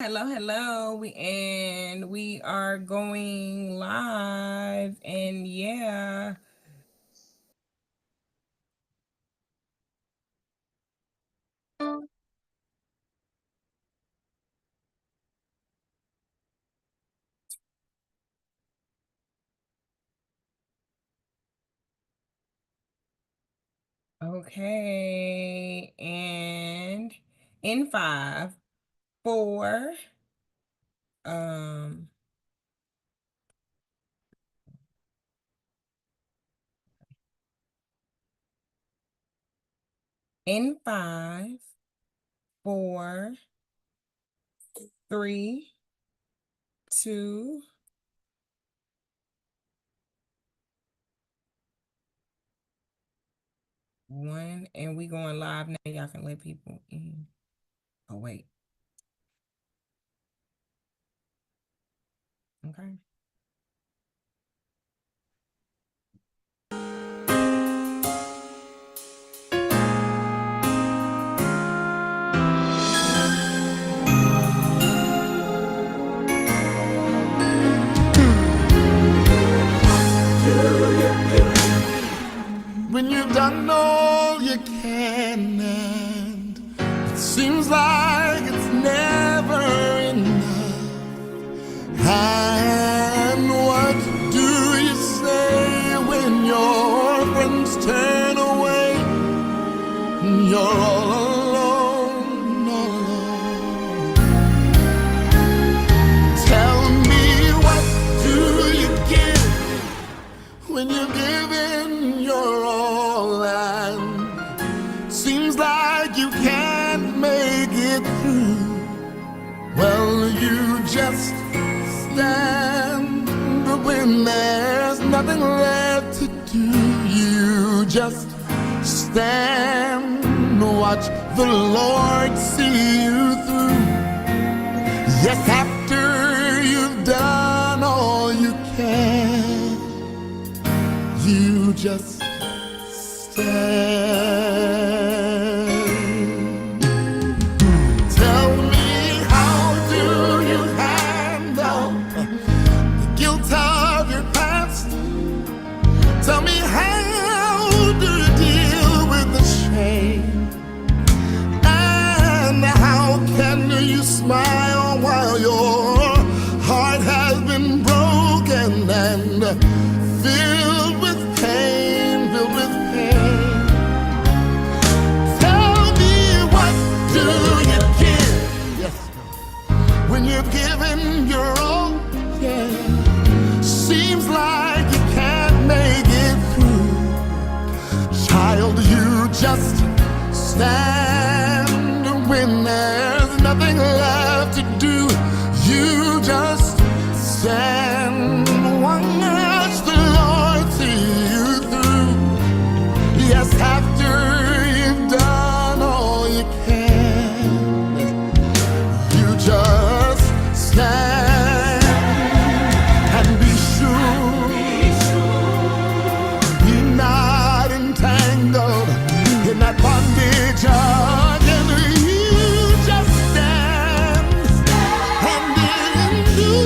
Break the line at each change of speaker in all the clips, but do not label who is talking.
Hello, hello. We are going live and yeah. Okay. And in five, four, um, in five, four, three, two, one, and we going live now. Y'all can let people in. Oh wait. Okay.
When you've done all you can, and it seems like it's never enough. And what do you say when your friends turn away? You're all alone, all alone. Tell me, what do you give when you're giving your all, and seems like you can't make it through? Well, you just stand when there's nothing left to do. You just stand, watch the Lord see you through. Yes, after you've done all you can, you just stand. Tell me, how do you handle the guilt of your past? Tell me, how do you deal with the shame? And how can you smile while your heart has been broken and filled with pain, filled with pain? Tell me, what do you give? Yes, when you're giving your all, yeah. Seems like you can't make it through. Child, you just stand when there's nothing left to do. You just stand, watch the Lord see you through. Yes, after you've done all you can, you just stand and be sure you're not entangled in that bondage again. You just stand and endure.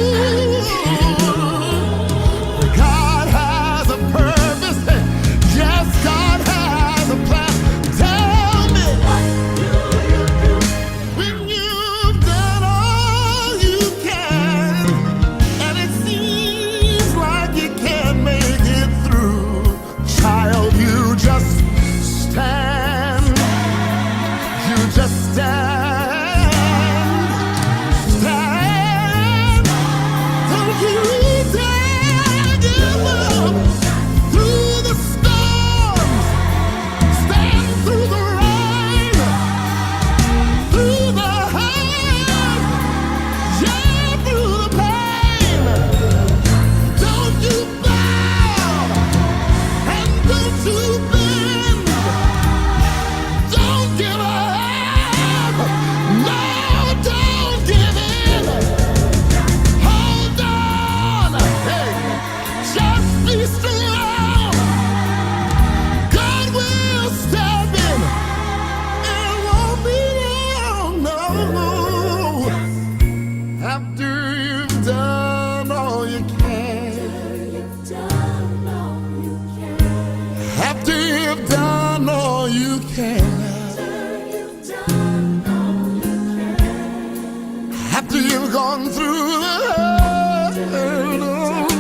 after you've gone through the hurt,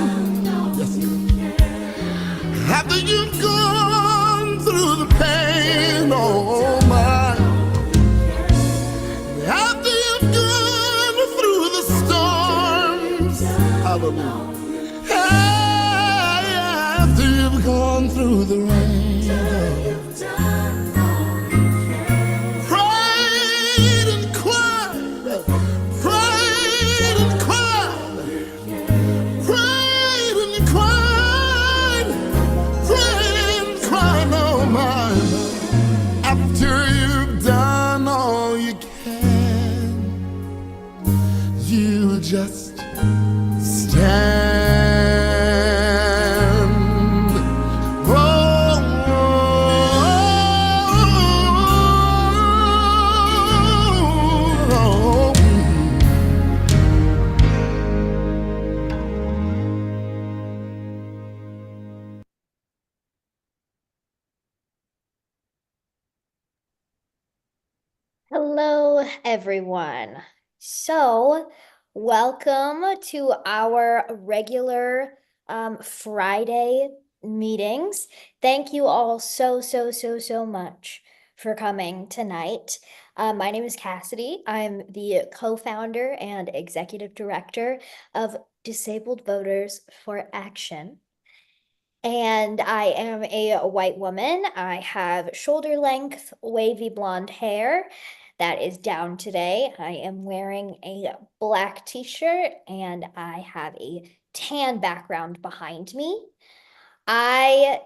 after you've gone through the pain, oh my, after you've gone through the storms, hallelujah, after you've gone through the rain, prayed and cried, prayed and cried, prayed and cried, prayed and cried, oh my, after you've done all you can, you just stand.
Hello, everyone. So, welcome to our regular Friday meetings. Thank you all so much for coming tonight. My name is Cassidy. I'm the co-founder and executive director of Disabled Voters for Action. And I am a white woman. I have shoulder length, wavy blonde hair that is down today. I am wearing a black t-shirt and I have a tan background behind me. I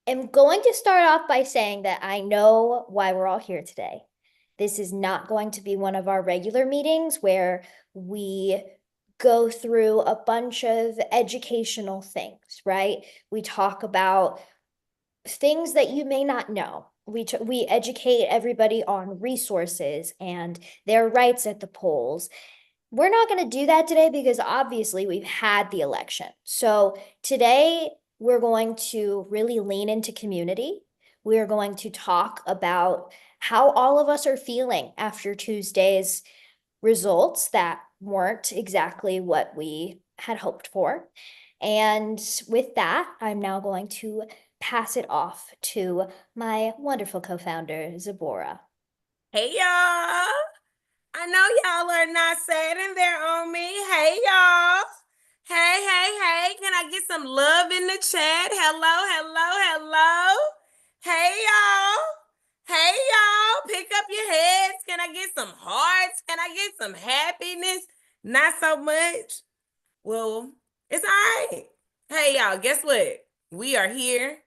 am going to start off by saying that I know why we're all here today. This is not going to be one of our regular meetings where we go through a bunch of educational things, right? We talk about things that you may not know. We educate everybody on resources and their rights at the polls. We're not going to do that today because obviously we've had the election. So today we're going to really lean into community. We're going to talk about how all of us are feeling after Tuesday's results that weren't exactly what we had hoped for. And with that, I'm now going to pass it off to my wonderful co-founder, Zabora.
Hey y'all. I know y'all are not sitting there on me. Hey y'all. Hey. Can I get some love in the chat? Hello. Hey y'all. Hey y'all. Pick up your heads. Can I get some hearts? Can I get some happiness? Not so much. Well, it's all right. Hey y'all, guess what? We are here.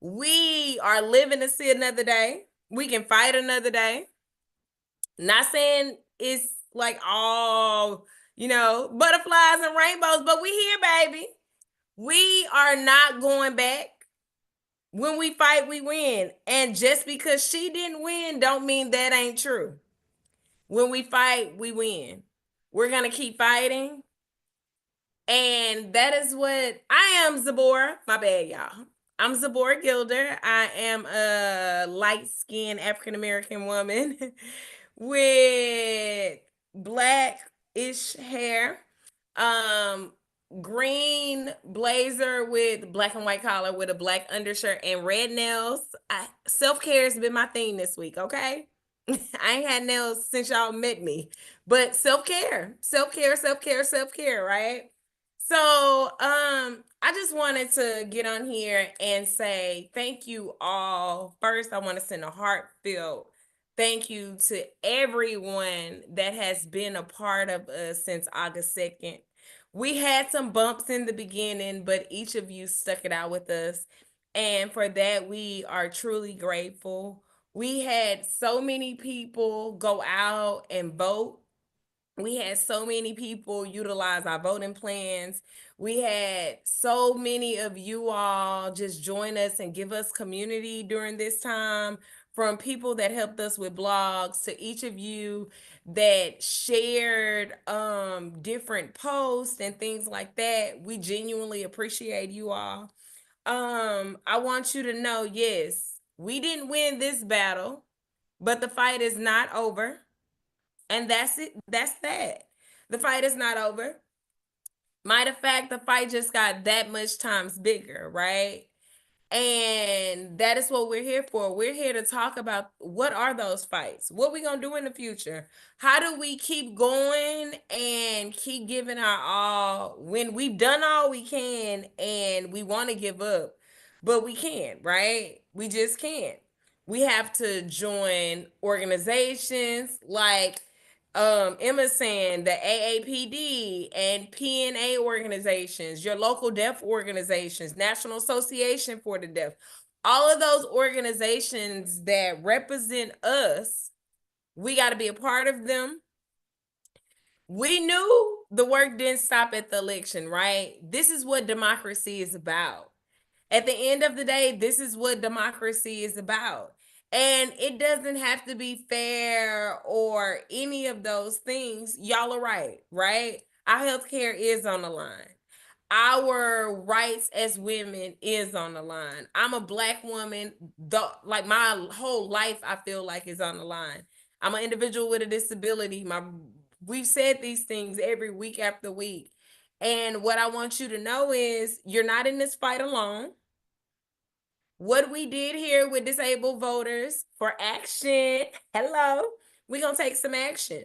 We are living to see another day. We can fight another day. Not saying it's like all, butterflies and rainbows, but we here, baby. We are not going back. When we fight, we win. And just because she didn't win, don't mean that ain't true. When we fight, we win. We're going to keep fighting. And that is what I am, Zabora. My bad, y'all. I'm Zabora Gilder. I am a light-skinned African-American woman with black-ish hair, green blazer with black and white collar with a black undershirt and red nails. Self-care has been my theme this week, okay? I ain't had nails since y'all met me, but self-care, right? So, I just wanted to get on here and say thank you all. First, I want to send a heartfelt thank you to everyone that has been a part of us since August 2nd. We had some bumps in the beginning, but each of you stuck it out with us. And for that, we are truly grateful. We had so many people go out and vote. We had so many people utilize our voting plans. We had so many of you all just join us and give us community during this time, from people that helped us with blogs to each of you that shared different posts and things like that. We genuinely appreciate you all. I want you to know, yes, we didn't win this battle, but the fight is not over. And that's it. That's that. The fight is not over. Matter of fact, the fight just got that much times bigger, right? And that is what we're here for. We're here to talk about what are those fights? What we going to do in the future? How do we keep going and keep giving our all when we've done all we can and we want to give up, but we can't, right? We just can't. We have to join organizations like Emma saying the AAPD and PNA organizations, your local deaf organizations, National Association for the Deaf, all of those organizations that represent us, we got to be a part of them. We knew the work didn't stop at the election, right? This is what democracy is about. At the end of the day, this is what democracy is about. And it doesn't have to be fair or any of those things. Y'all are right, right? Our healthcare is on the line. Our rights as women is on the line. I'm a Black woman. Like my whole life, I feel like is on the line. I'm an individual with a disability. We've said these things every week after week. And what I want you to know is you're not in this fight alone. What we did here with disabled voters for action, hello, we're going to take some action.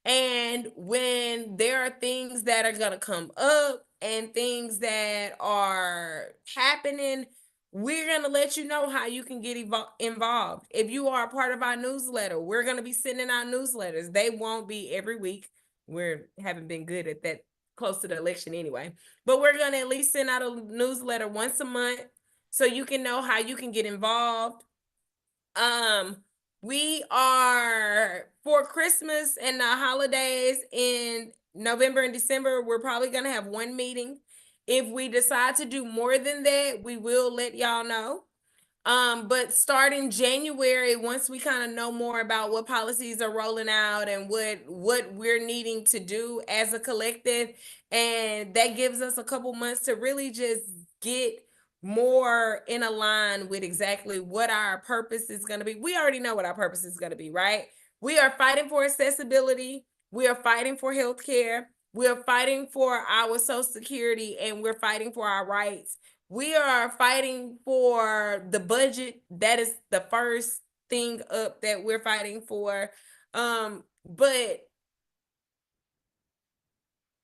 And when there are things that are going to come up and things that are happening, we're going to let you know how you can get involved. If you are a part of our newsletter, we're going to be sending out newsletters. They won't be every week. We haven't been good at that close to the election anyway. But we're going to at least send out a newsletter once a month so you can know how you can get involved. We are for Christmas and the holidays in November and December, we're probably going to have one meeting. If we decide to do more than that, we will let y'all know. But starting January, once we kind of know more about what policies are rolling out and what we're needing to do as a collective, and that gives us a couple months to really just get more in a line with exactly what our purpose is going to be. We already know what our purpose is going to be, right? We are fighting for accessibility. We are fighting for healthcare. We are fighting for our Social Security, and we're fighting for our rights. We are fighting for the budget. That is the first thing up that we're fighting for. But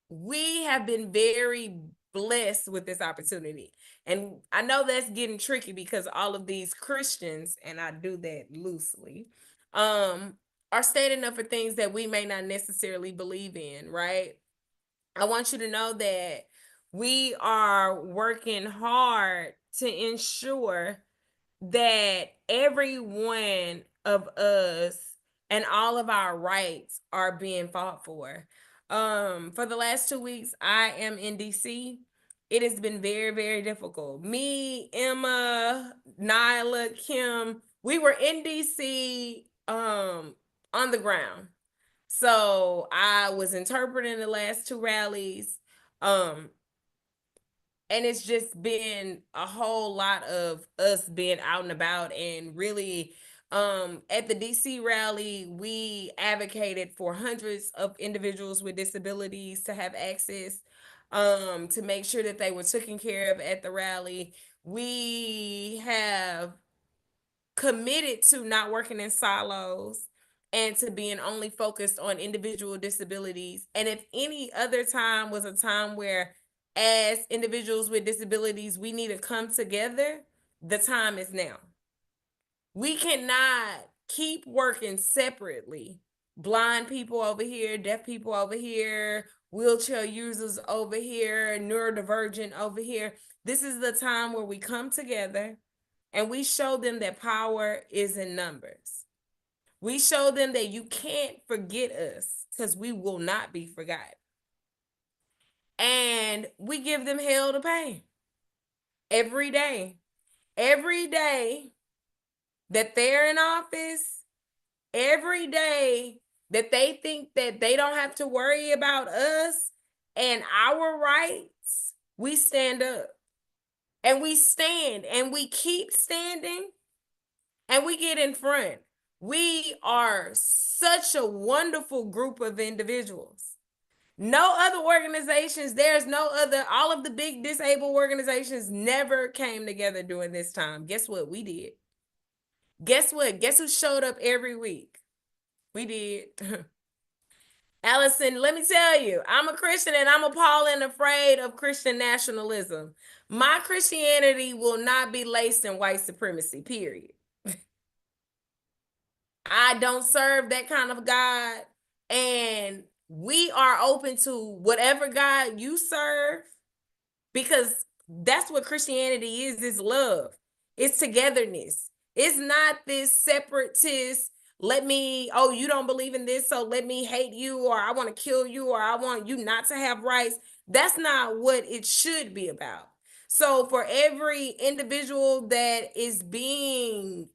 we have been very blessed with this opportunity. And I know that's getting tricky because all of these Christians, and I do that loosely, are standing up for things that we may not necessarily believe in, right? I want you to know that we are working hard to ensure that every one of us and all of our rights are being fought for. For the last 2 weeks, I am in DC. It has been very, very difficult. Me, Emma, Nyla, Kim, we were in DC on the ground. So I was interpreting the last 2 rallies. And it's just been a whole lot of us being out and about, and really at the DC rally, we advocated for hundreds of individuals with disabilities to have access, to make sure that they were taken care of at the rally. We have committed to not working in silos and to being only focused on individual disabilities. And if any other time was a time where, as individuals with disabilities, we need to come together, the time is now. We cannot keep working separately. Blind people over here, deaf people over here, wheelchair users over here, neurodivergent over here. This is the time where we come together and we show them that power is in numbers. We show them that you can't forget us because we will not be forgotten. And we give them hell to pay every day. Every day that they're in office, every day that they think that they don't have to worry about us and our rights, we stand up. And we stand and we keep standing and we get in front. We are such a wonderful group of individuals. No other organizations, there's no other, all of the big disabled organizations never came together during this time. Guess what? We did. Guess what? Guess who showed up every week? We did. Allison, let me tell you, I'm a Christian and I'm appalled and afraid of Christian nationalism. My Christianity will not be laced in white supremacy, period. I don't serve that kind of God. And we are open to whatever God you serve, because that's what Christianity is love. It's togetherness. It's not this separatist, you don't believe in this, so let me hate you, or I want to kill you, or I want you not to have rights. That's not what it should be about. So for every individual that is being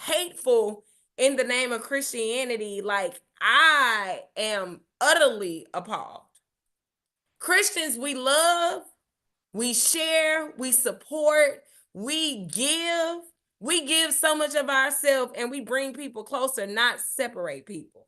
hateful in the name of Christianity, like, I am utterly appalled. Christians, we love, we share, we support, we give. We give so much of ourselves and we bring people closer, not separate people.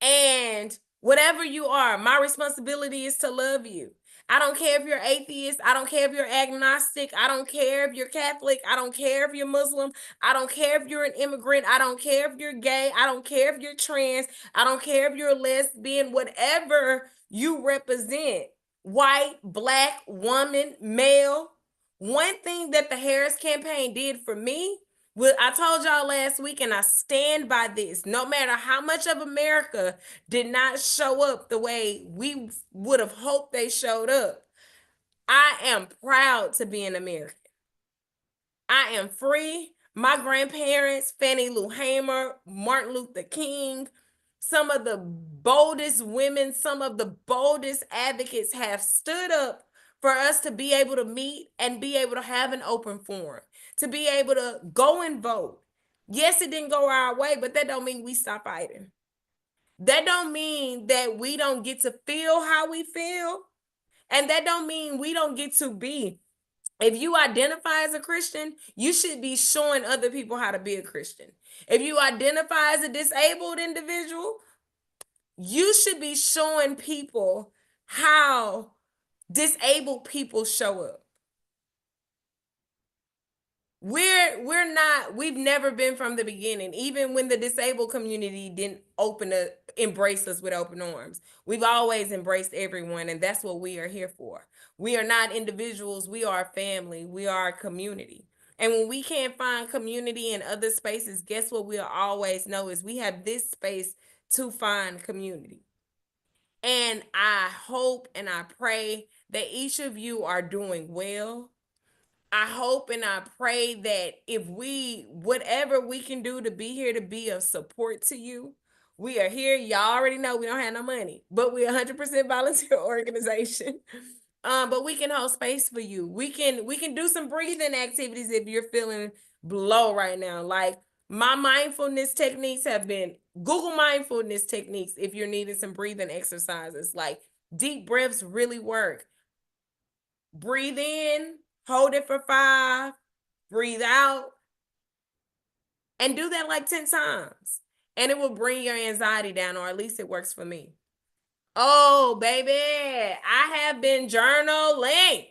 And whatever you are, my responsibility is to love you. I don't care if you're atheist. I don't care if you're agnostic. I don't care if you're Catholic. I don't care if you're Muslim. I don't care if you're an immigrant. I don't care if you're gay. I don't care if you're trans. I don't care if you're a lesbian, whatever you represent, white, black, woman, male. One thing that the Harris campaign did for me, well, I told y'all last week, and I stand by this, no matter how much of America did not show up the way we would have hoped they showed up, I am proud to be an American. I am free. My grandparents, Fannie Lou Hamer, Martin Luther King, some of the boldest women, some of the boldest advocates have stood up for us to be able to meet and be able to have an open forum, to be able to go and vote. Yes, it didn't go our way, but that don't mean we stop fighting. That don't mean that we don't get to feel how we feel. And that don't mean we don't get to be. If you identify as a Christian, you should be showing other people how to be a Christian. If you identify as a disabled individual, you should be showing people how disabled people show up. We've never been from the beginning, even when the disabled community didn't embrace us with open arms. We've always embraced everyone, and that's what we are here for. We are not individuals, we are a family, we are a community. And when we can't find community in other spaces, guess what we'll always know is we have this space to find community. And I hope and I pray that each of you are doing well. I hope and I pray that whatever we can do to be here to be of support to you, we are here. Y'all already know we don't have no money, but we're 100% volunteer organization. But we can hold space for you. We can do some breathing activities if you're feeling low right now. Like, my mindfulness techniques have been Google mindfulness techniques if you're needing some breathing exercises. Like, deep breaths really work. Breathe in, hold it for 5, breathe out, and do that like 10 times. And it will bring your anxiety down, or at least it works for me. Oh, baby, I have been journaling.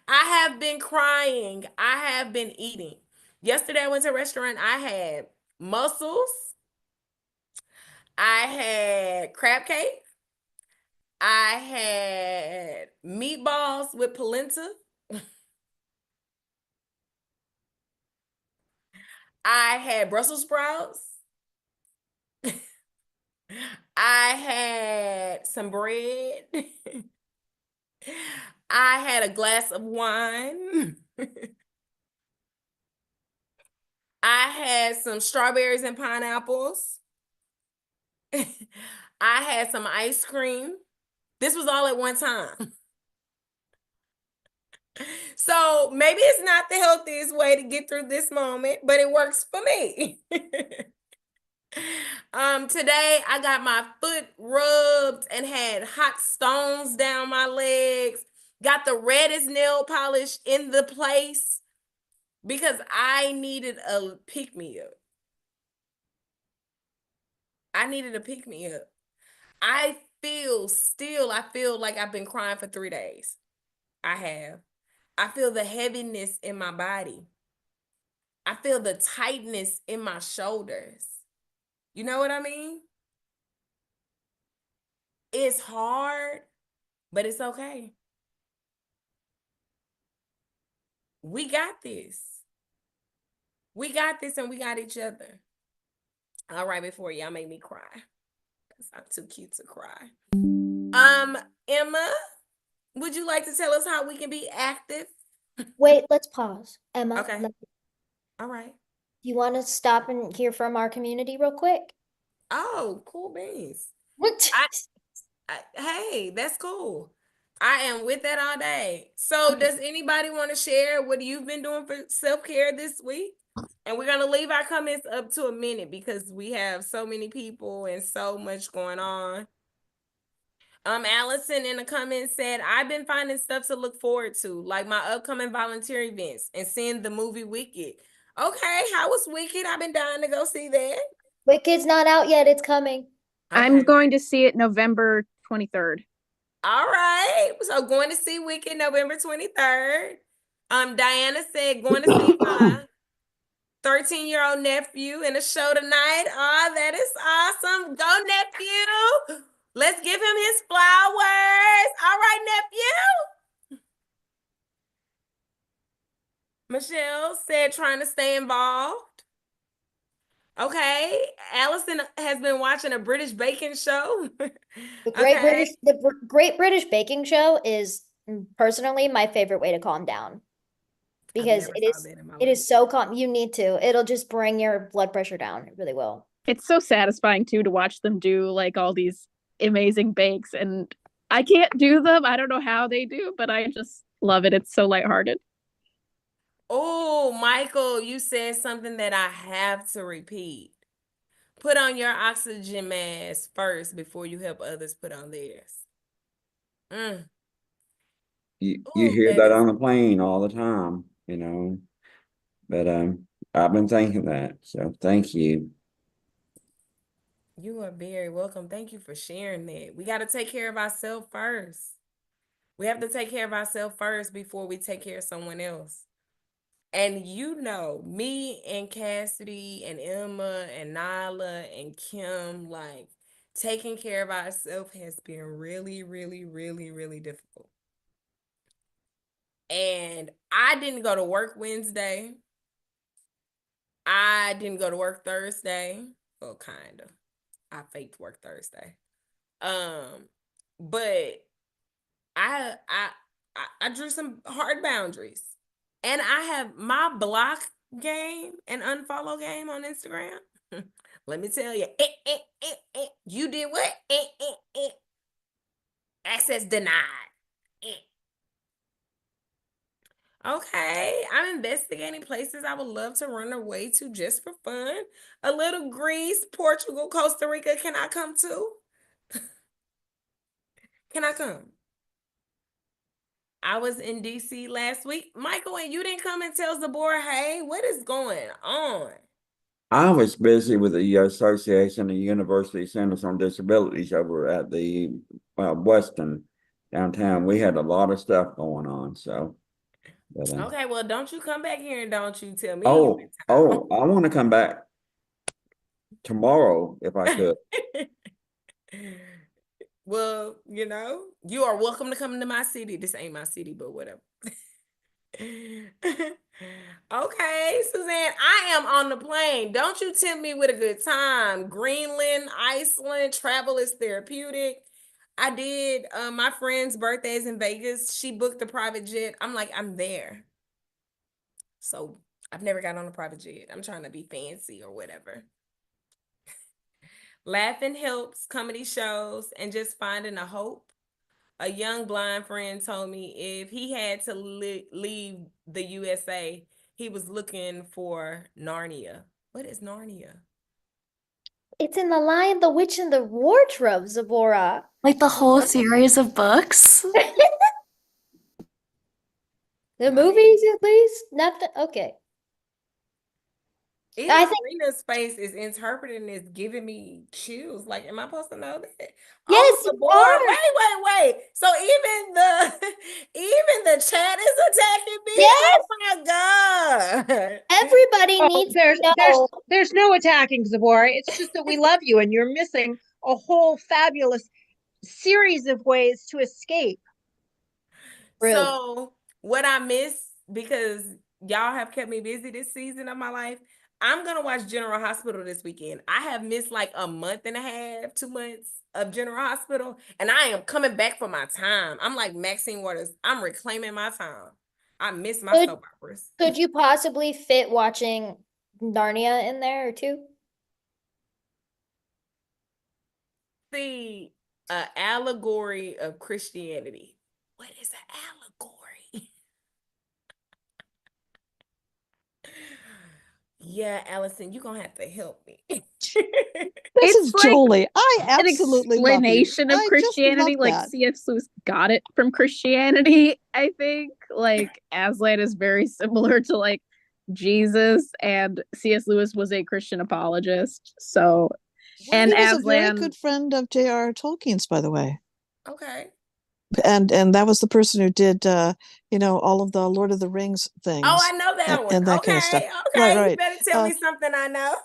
I have been crying. I have been eating. Yesterday, I went to a restaurant. I had mussels. I had crab cake. I had meatballs with polenta. I had Brussels sprouts. I had some bread. I had a glass of wine. I had some strawberries and pineapples. I had some ice cream. This was all at one time. So maybe it's not the healthiest way to get through this moment, but it works for me. Today I got my foot rubbed and had hot stones down my legs. Got the reddest nail polish in the place. because I needed a pick me up. I needed a pick me up. I feel like I've been crying for 3 days. I have. I feel the heaviness in my body. I feel the tightness in my shoulders. You know what I mean? It's hard, but it's okay. We got this. We got this and we got each other. All right, before y'all make me cry. Because I'm too cute to cry. Emma, would you like to tell us how we can be active?
Wait, let's pause. Emma,
Okay. All right.
you want to stop and hear from our community real quick?
Oh, cool beans.
What?
Hey, that's cool. I am with that all day. So, does anybody want to share what you've been doing for self-care this week? And we're gonna leave our comments up to a minute because we have so many people and so much going on. Allison in the comments said, I've been finding stuff to look forward to, like my upcoming volunteer events and seeing the movie Wicked. Okay, how was Wicked? I've been dying to go see that.
Wicked's not out yet. It's coming.
I'm
Okay.
going to see it November 23rd.
All right. So going to see Wicked November 23rd. Diana said going to see my 13-year-old nephew in a show tonight. Oh, that is awesome. Go, nephew. Let's give him his flowers. All right, nephew. Michelle said trying to stay involved. Okay. Allison has been watching a British baking show.
The
Okay.
Great British Baking Show is personally my favorite way to calm down because
I've never saw that in my
it
life.
is so calm. You need to. It'll just bring your blood pressure down. It really will.
It's so satisfying too to watch them do like all these amazing bakes, and I can't do them. I don't know how they do, but I just love it. It's so lighthearted.
Oh, Michael, you said something that I have to repeat. Put on your oxygen mask first before you help others put on theirs.
You
Ooh,
hear
that
that
is-
on the plane all the time, you know. But I've been thinking that, so thank you.
You are very welcome. Thank you for sharing that. We got to take care of ourselves first. We have to take care of ourselves first before we take care of someone else. And you know, me and Cassidy and Emma and Nyla and Kim, like taking care of ourselves has been really, really, really, really difficult. And I didn't go to work Wednesday. I didn't go to work Thursday. Well, kind of. I faked work Thursday. But I drew some hard boundaries. And I have my block game and unfollow game on Instagram. Let me tell you, you did what? Access denied. Okay, I'm investigating places I would love to run away to just for fun. A little Greece, Portugal, Costa Rica. Can I come too? Can I come? I was in DC last week. Michael, and you didn't come and tell Zabora, hey, what is going on?
I was busy with the Association of University Centers on Disabilities over at the Weston downtown. We had a lot of stuff going on, so. But,
Okay, well, don't you come back here and don't you tell me.
I want to come back tomorrow if I could.
Well, you know, you are welcome to come to my city. This ain't my city, but whatever. Okay, Suzanne, I am on the plane. Don't you tempt me with a good time. Greenland, Iceland, travel is therapeutic. I did my friend's birthday's in Vegas. She booked a private jet. I'm like, I'm there. So I've never got on a private jet. I'm trying to be fancy or whatever. Laughing helps, comedy shows, and just finding a hope. A young blind friend told me if he had to leave the USA, he was looking for Narnia. What is Narnia?
It's in The Lion, the Witch, and the Wardrobe, Zabora.
Like the whole series of books?
The movies, at least? Nothing. Okay.
Even
I think
Serena's face is interpreting this, giving me chills. Like, am I supposed to know that?
yes,
Oh,
you
Sabor.
are.
Wait. So even the even the chat is attacking me.
Yes,
Oh my God.
everybody
Oh,
needs
there's
to
there's
know.
there's no attacking Zabora. It's just that we love you and you're missing a whole fabulous series of ways to escape.
True.
So what I miss, because y'all have kept me busy this season of my life, I'm gonna watch General Hospital this weekend. I have missed like a month and a half, 2 months of General Hospital, and I am coming back for my time. I'm like Maxine Waters. I'm reclaiming my time. I miss my
Could,
soap operas.
could you possibly fit watching Narnia in there too?
See, an allegory of Christianity. What is an allegory? Yeah, Allison, you're gonna have to help me.
This
It's
is
like
Jolie. I
an
absolutely love you.
explanation of
I just love
Christianity. Like
that.
C.S. Lewis got it from Christianity, I think. Like Aslan is very similar to like Jesus, and C.S. Lewis was a Christian apologist. So,
Well,
and
He was a very
Aslan,
good friend of J.R.R. Tolkien's, by the way.
okay.
And that was the person who did all of the Lord of the Rings
Oh,
things
I know that one.
and that kind of stuff.
Okay. You
Right.
better tell me something I know.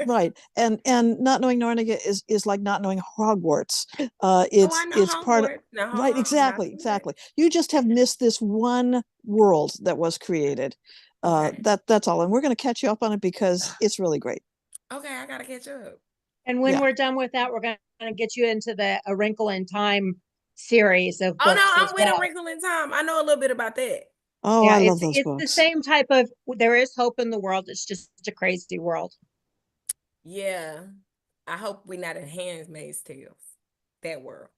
Right. And not knowing Narnia is like not knowing Hogwarts.
Oh, I know
It's part of,
Hogwarts. Now hold
right,
on.
exactly. You just have missed this one world that was created.
Okay.
That's all. And we're going to catch you up on it because it's really great.
Okay, I gotta catch up.
And when
Yeah.
we're done with that, we're going to get you into the A Wrinkle in Time series of
Oh no,
books
I'm
as
with A
well.
Wrinkle in Time. I know a little bit about that.
Oh,
Yeah,
I love
it's
those
the
books.
same type of, there is hope in the world. It's just a crazy world.
Yeah. I hope we're not in Handmaid's Tales. That world.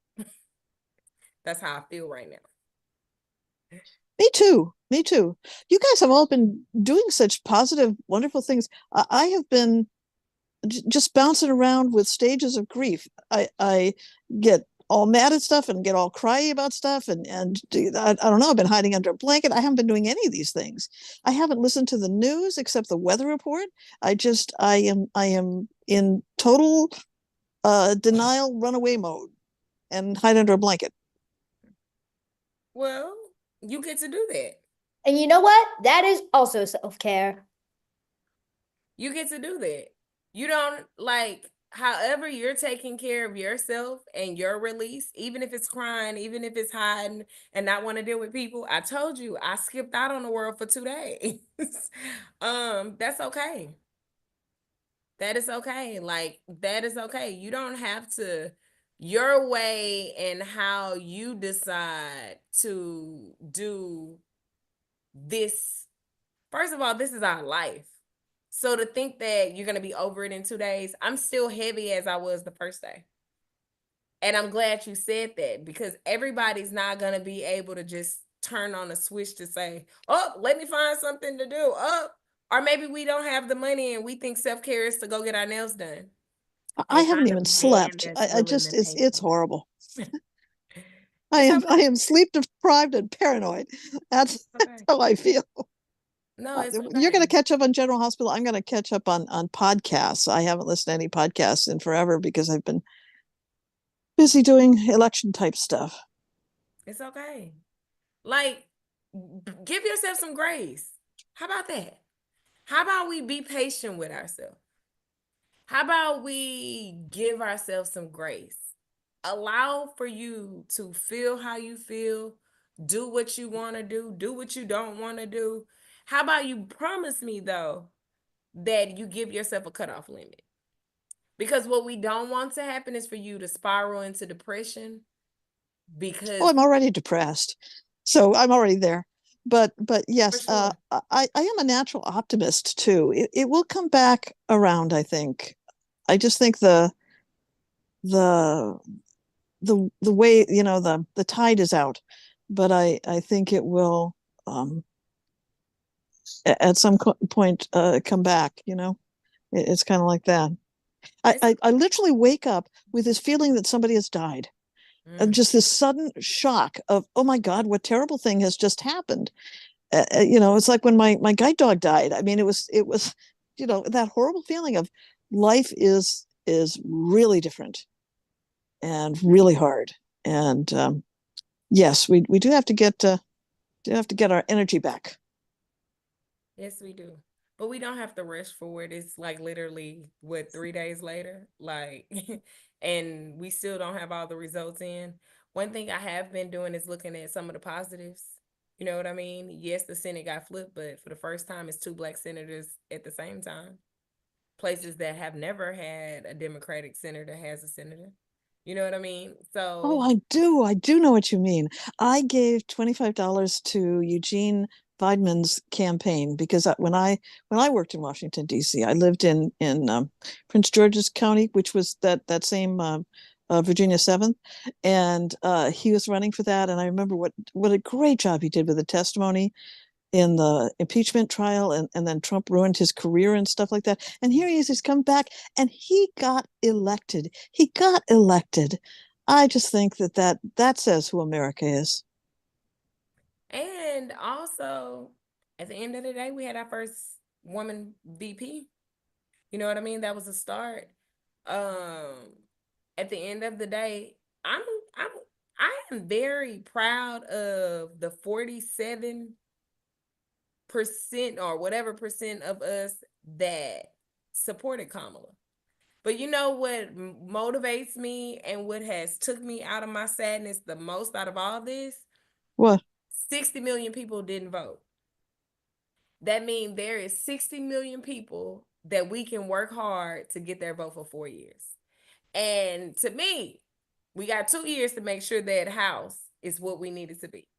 That's how I feel right now.
Me too. You guys have all been doing such positive, wonderful things. I have been just bouncing around with stages of grief. I get all mad at stuff and get all cryy about stuff and I don't know, I've been hiding under a blanket. I haven't been doing any of these things. I haven't listened to the news except the weather report. I am in total denial runaway mode and hide under a blanket.
Well, you get to do that.
And you know what? That is also self-care.
You get to do that. You don't like, however you're taking care of yourself and your release, even if it's crying, even if it's hiding and not want to deal with people. I told you I skipped out on the world for 2 days. That's okay. That is okay. Like, that is okay. You don't have to, your way and how you decide to do this. First of all, this is our life. So to think that you're going to be over it in 2 days, I'm still heavy as I was the first day. And I'm glad you said that, because everybody's not going to be able to just turn on a switch to say, oh, let me find something to do. Oh, or maybe we don't have the money and we think self-care is to go get our nails done.
I
And
haven't
find a
even
man
slept.
that's
I
willing
just
to pay
it's
for it.
horrible.
It's
I am sleep deprived and paranoid. That's
okay.
how I feel.
No, it's
You're
okay.
going to catch up on General Hospital. I'm going to catch up on podcasts. I haven't listened to any podcasts in forever because I've been busy doing election type stuff.
It's okay. Like, give yourself some grace. How about that? How about we be patient with ourselves? How about we give ourselves some grace? Allow for you to feel how you feel, do what you want to do what you don't want to do. How about you promise me, though, that you give yourself a cutoff limit? Because what we don't want to happen is for you to spiral into depression. Because
I'm already depressed, so I'm already there. But yes,
sure.
I am a natural optimist too. It will come back around, I think. I just think the way, the tide is out, but I think it will at some point come back. It's kind of like that. I literally wake up with this feeling that somebody has died. Just this sudden shock of, oh my God, what terrible thing has just happened. It's like when my guide dog died. I mean, it was that horrible feeling of life is really different and really hard. And yes, we do have to get our energy back.
Yes, we do. But we don't have to rush forward. It's like literally what 3 days later, like, and we still don't have all the results in. One thing I have been doing is looking at some of the positives. You know what I mean? Yes, the Senate got flipped, but for the first time, it's two black senators at the same time. Places that have never had a Democratic senator has a senator. You know what I mean?
Oh,
So,
I do know what you mean. I gave $25 to Eugene Weidman's campaign because when I worked in Washington D.C., I lived in Prince George's County, which was that same Virginia 7th, and he was running for that. And I remember what a great job he did with the testimony in the impeachment trial, and then Trump ruined his career and stuff like that. And here he is, he's come back and he got elected. He got elected. I just think that says who America is.
and also at the end of the day, we had our first woman VP. You know what I mean? That was a start. Um, at the end of the day, I'm I am very proud of the 47% or whatever percent of us that supported Kamala. But you know what motivates me and what has took me out of my sadness the most out of all this?
What?
60 million people didn't vote. That means there is 60 million people that we can work hard to get their vote for 4 years. And to me, we got 2 years to make sure that house is what we need it to be.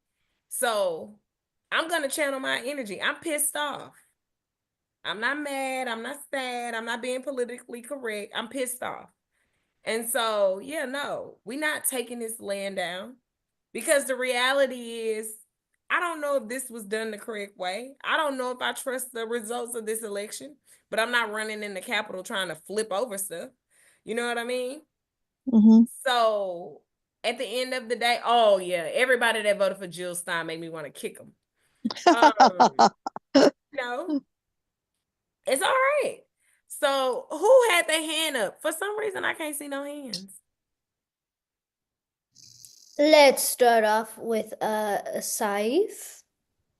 So I'm going to channel my energy. I'm pissed off. I'm not mad. I'm not sad. I'm not being politically correct. I'm pissed off. And so, yeah, no, we're not taking this land down because the reality is, I don't know if this was done the correct way. I don't know if I trust the results of this election, but I'm not running in the Capitol trying to flip over stuff. You know what I mean?
Mm-hmm.
So at the end of the day, oh yeah, everybody that voted for Jill Stein made me want to kick them. No, it's all right. So who had their hand up? For some reason, I can't see no hands.
Let's start off with Saif.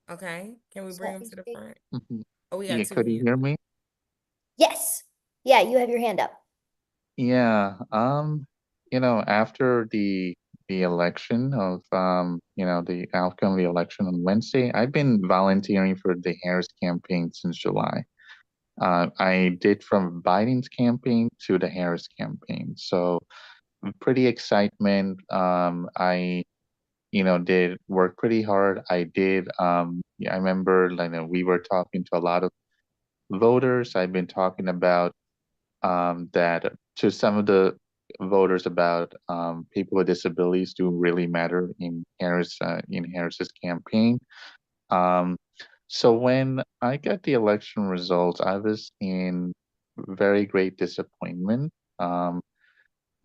Okay, can we bring them to the front?
Mhm.
Oh, we got
Yeah,
two
could you
hands.
hear me?
Yes. Yeah, you have your hand up.
Yeah, after the election of the outcome of the election on Wednesday, I've been volunteering for the Harris campaign since July. I did from Biden's campaign to the Harris campaign. So pretty excitement. I did work pretty hard. I remember we were talking to a lot of voters. I've been talking about that to some of the voters about people with disabilities do really matter in Harris's campaign. Um, so when I got the election results, I was in very great disappointment.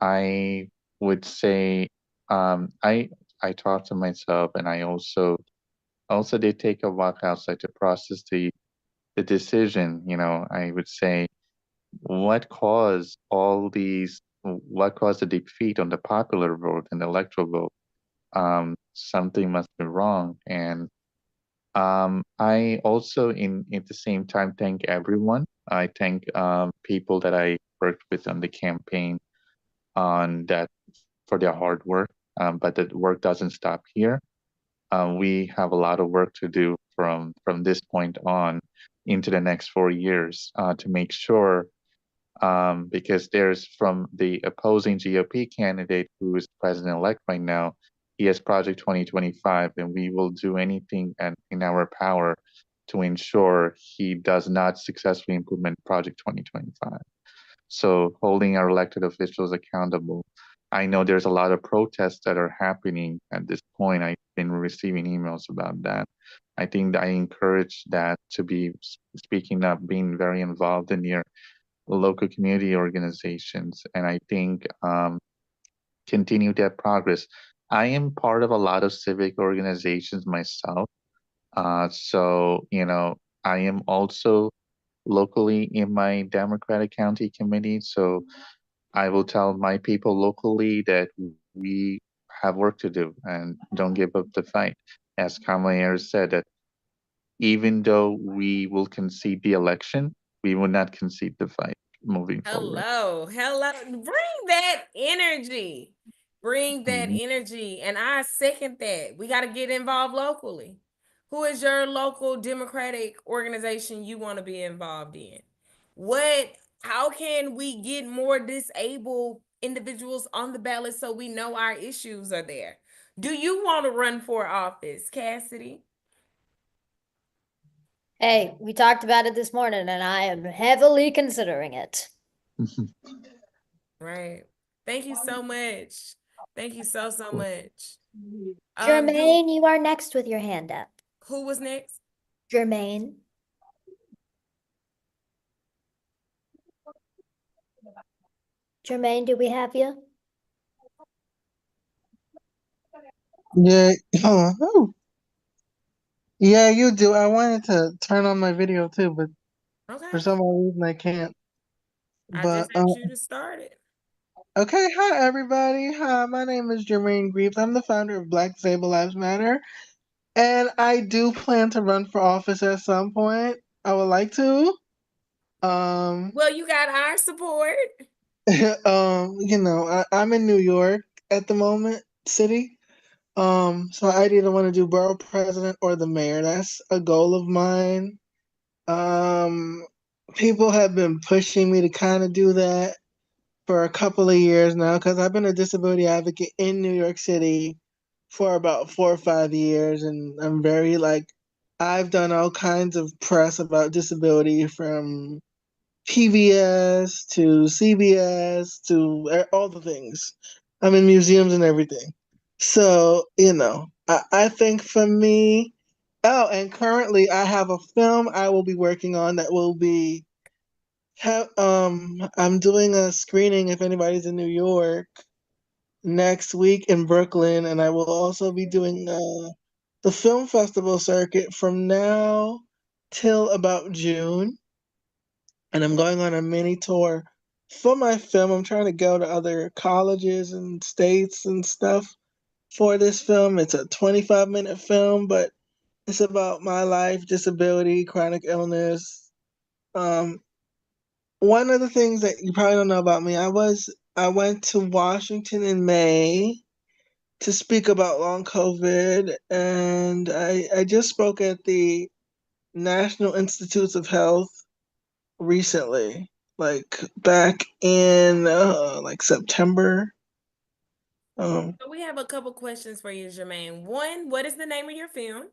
I would say I talked to myself, and I also did take a walk outside to process the decision. I would say what caused what caused the defeat on the popular vote and the electoral vote? Something must be wrong. And I also at the same time thank everyone. I thank people that I worked with on the campaign on that for their hard work. But the work doesn't stop here. We have a lot of work to do from this point on into the next 4 years to make sure because there's from the opposing GOP candidate who is president-elect right now, he has Project 2025, and we will do anything in our power to ensure he does not successfully implement Project 2025. So holding our elected officials accountable. I know there's a lot of protests that are happening at this point. I've been receiving emails about that. I think I encourage that to be speaking up, being very involved in your local community organizations, and I think continue that progress. I am part of a lot of civic organizations myself, so I am also locally in my Democratic County Committee. So I will tell my people locally that we have work to do and don't give up the fight. As Kamala Harris said, that even though we will concede the election, we will not concede the fight moving forward.
Hello. Bring that energy. Bring that
Mhm.
energy. And I second that. We got to get involved locally. Who is your local Democratic organization you want to be involved in? How can we get more disabled individuals on the ballot so we know our issues are there? Do you want to run for office, Cassidy?
Hey, we talked about it this morning and I am heavily considering it.
Right. Thank you so much. Thank you so much.
Jermaine, you are next with your hand up.
Who was next?
Jermaine. Jermaine, do we have you?
Yeah. Oh. Yeah, you do. I wanted to turn on my video too, but
Okay.
for some odd reason I can't.
I
But
just asked you to start it.
okay, hi everybody. Hi, my name is Jermaine Greaves. I'm the founder of Black Disabled Lives Matter, and I do plan to run for office at some point. I would like to.
Well, you got our support.
I'm in New York at the moment, city. So I either want to do borough president or the mayor. That's a goal of mine. Um, People have been pushing me to kind of do that for a couple of years now because I've been a disability advocate in New York City for about 4 or 5 years, and I'm very I've done all kinds of press about disability from PBS to CBS to all the things. I'm in museums and everything. So, I think for me, oh, and currently I have a film I will be working on that will be, I'm doing a screening if anybody's in New York next week in Brooklyn, and I will also be doing the film festival circuit from now till about June. And I'm going on a mini tour for my film. I'm trying to go to other colleges and states and stuff for this film. It's a 25-minute film, but it's about my life, disability, chronic illness. One of the things that you probably don't know about me, I went to Washington in May to speak about long COVID, and I just spoke at the National Institutes of Health recently, like back in September.
So we have a couple questions for you, Jermaine. One, what is the name of your film?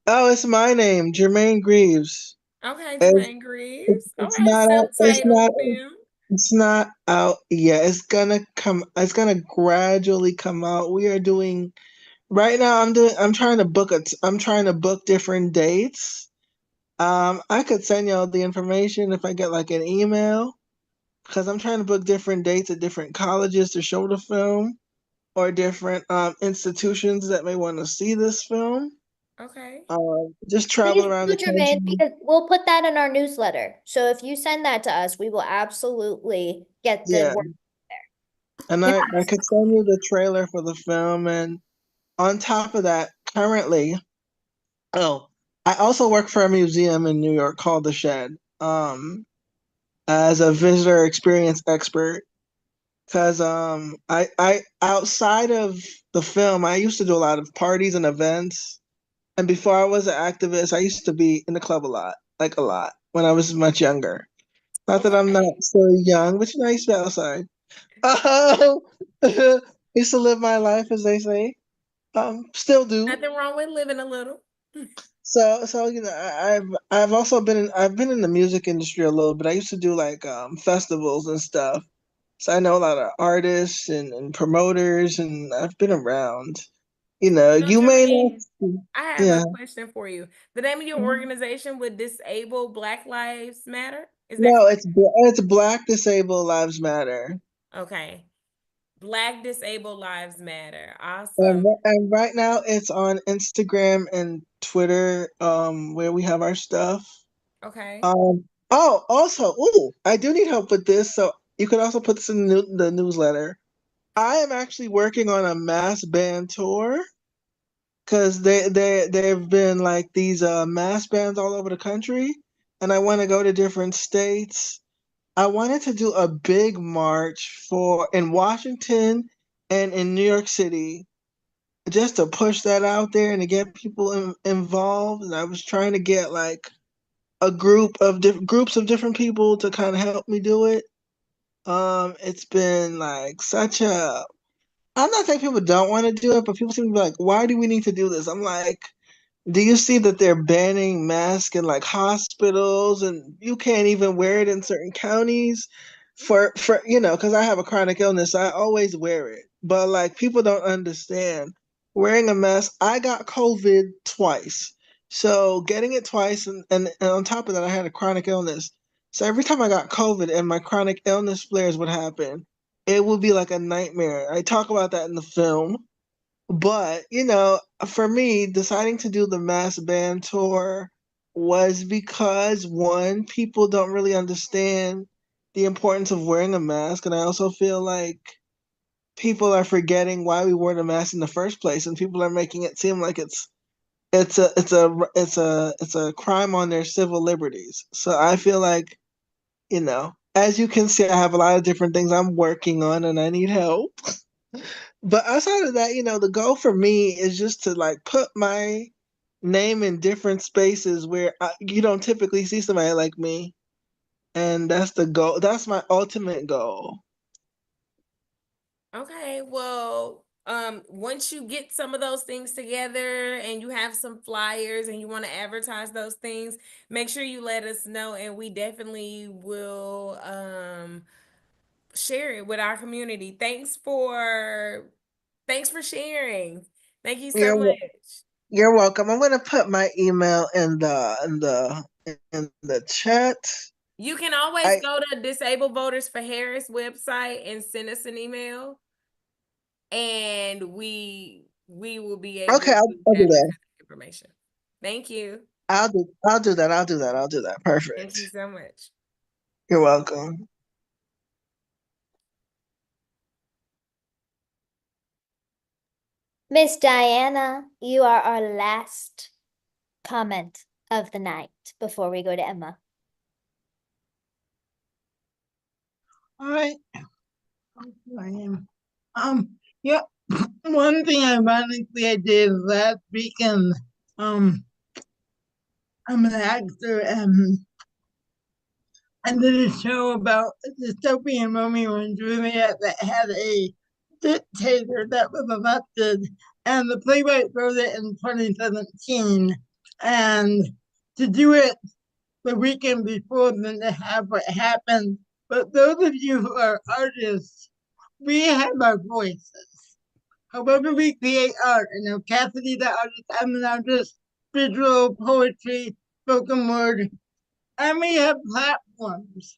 Oh, it's my name, Jermaine Greaves.
Okay,
It's,
Jermaine Greaves. All
it's
right,
not out,
self-titled film.
it's not out yet. It's gonna gradually come out. We are doing right now. I'm trying to book different dates. I could send y'all the information if I get like an email, because I'm trying to book different dates at different colleges to show the film, or different institutions that may want to see this film.
Okay.
Just travel
Please
around
do,
the
Jermaine,
country.
because we'll put that in our newsletter. So if you send that to us, we will absolutely get the
Yeah.
word.
And
Yeah.
I could send you the trailer for the film. And on top of that, currently, I also work for a museum in New York called The Shed, as a visitor experience expert. Because I outside of the film, I used to do a lot of parties and events. And before I was an activist, I used to be in the club a lot, like a lot, when I was much younger. Not that I'm not
Okay.
so young, but I used to be outside. Oh, used to live my life, as they say. Still do.
Nothing wrong with living a little.
So I've also I've been in the music industry a little bit. I used to do like festivals and stuff. So I know a lot of artists and promoters, and I've been around.
So,
You may
Jermaine,
not.
I have
Yeah.
a question for you. The name of your organization would Disable Black Lives Matter? Is that
No,
correct?
it's Black Disabled Lives Matter.
Okay. Black Disabled Lives Matter.
And,
Awesome.
and right now it's on Instagram and Twitter, where we have our stuff.
Okay.
Oh, also, I do need help with this, so you could also put this in the newsletter. I am actually working on a mass band tour because they've been like these mass bands all over the country, and I want to go to different states. I wanted to do a big march for in Washington and in New York City just to push that out there and to get people involved. And I was trying to get like a groups of different people to kind of help me do it. It's been like such a. I'm not saying people don't want to do it, but people seem to be like, "Why do we need to do this?" I'm like, do you see that they're banning masks in like hospitals and you can't even wear it in certain counties for because I have a chronic illness, I always wear it. But like people don't understand wearing a mask. I got COVID twice. So getting it twice and on top of that I had a chronic illness. So every time I got COVID and my chronic illness flares would happen, it would be like a nightmare. I talk about that in the film. But, for me, deciding to do the mass band tour was because one, people don't really understand the importance of wearing a mask. And I also feel like people are forgetting why we wore the mask in the first place. And people are making it seem like it's a crime on their civil liberties. So I feel like, as you can see, I have a lot of different things I'm working on and I need help. But outside of that, the goal for me is just to like put my name in different spaces where you don't typically see somebody like me. And that's the goal. That's my ultimate goal.
Okay. Well, once you get some of those things together and you have some flyers and you want to advertise those things, make sure you let us know and we definitely will share it with our community. Thanks for sharing. Thank you so
You're
much.
you're welcome. I'm gonna put my email in the chat.
You can always
I
go to Disabled Voters for Harris website and send us an email, and we will be able
okay,
to
I'll do
advertise
that.
information. Thank you.
I'll do that. I'll do that. I'll do that.
Thank you
Perfect.
so much.
You're welcome.
Miss Diana, you are our last comment of the night before we go to Emma.
All right. I am. Yeah. One thing ironically I did last weekend. I'm an actor and I did a show about a dystopian Romeo and Juliet that had a dictator that was elected, and the playwright wrote it in 2017. And to do it the weekend before than to have what happened. But those of you who are artists, we have our voices. However we create art, Cassidy the artist, I'm an artist, visual, poetry, spoken word, and we have platforms,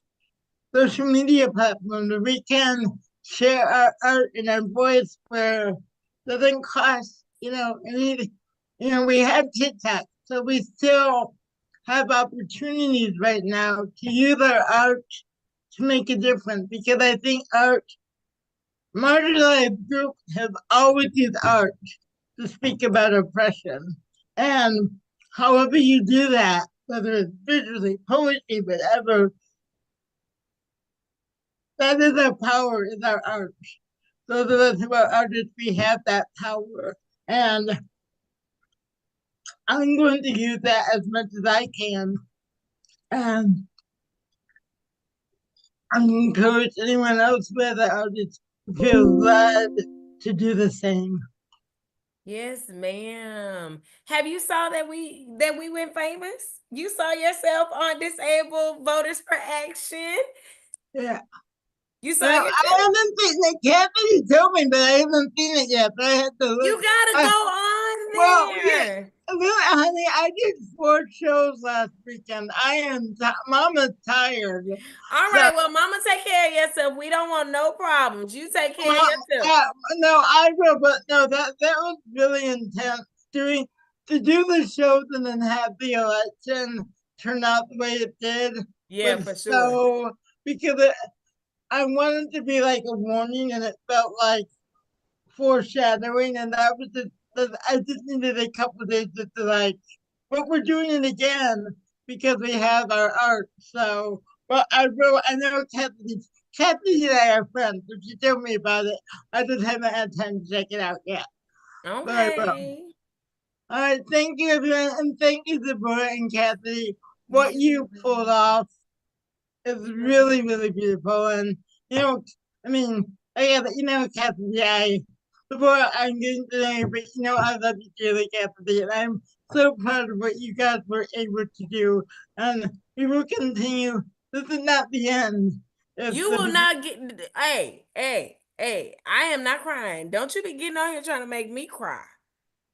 social media platforms where we can share our art and our voice where it doesn't cost, any, we have TikTok, so we still have opportunities right now to use our art to make a difference because I think art, marginalized groups have always used art to speak about oppression. And however you do that, whether it's visually, poetry, whatever, that is our power, is our art. Those of us who are artists, we have that power. And I'm going to use that as much as I can. And I encourage anyone else where the artist feels led to do the same.
Yes, ma'am. Have you saw that we went famous? You saw yourself on Disabled Voters for Action?
Yeah.
You saw
Well,
yourself?
I haven't seen it. Kathy told me, but I haven't seen it yet. But I had to look.
You gotta go on
Well, yeah.
there.
Look, honey, I did 4 shows last weekend. I am, Mama's tired.
All
So,
right, well, Mama, take care of yourself. We don't want no problems. You take care of yourself.
no, I will, but no, that was really intense. To do the shows and then have the election turned out the way it did.
Yeah,
But
for sure.
so, because I wanted to be like a warning, and it felt like foreshadowing, and that was just, I just needed a couple of days just to like, but we're doing it again because we have our art. So, but I know Kathy and I are friends, so she told me about it. I just haven't had time to check it out yet. But I will.
Okay.
All right, thank you everyone, and thank you Deborah and Kathy. What you
Yeah.
pulled off is really, really beautiful. And I mean, Kathy, Deborah, I'm getting to know you, but I love you dearly, Kathy, and I'm so proud of what you guys were able to do. And we will continue. This is not the end. It's
You
the
will not get. Hey, I am not crying. Don't you be getting on here trying to make me cry.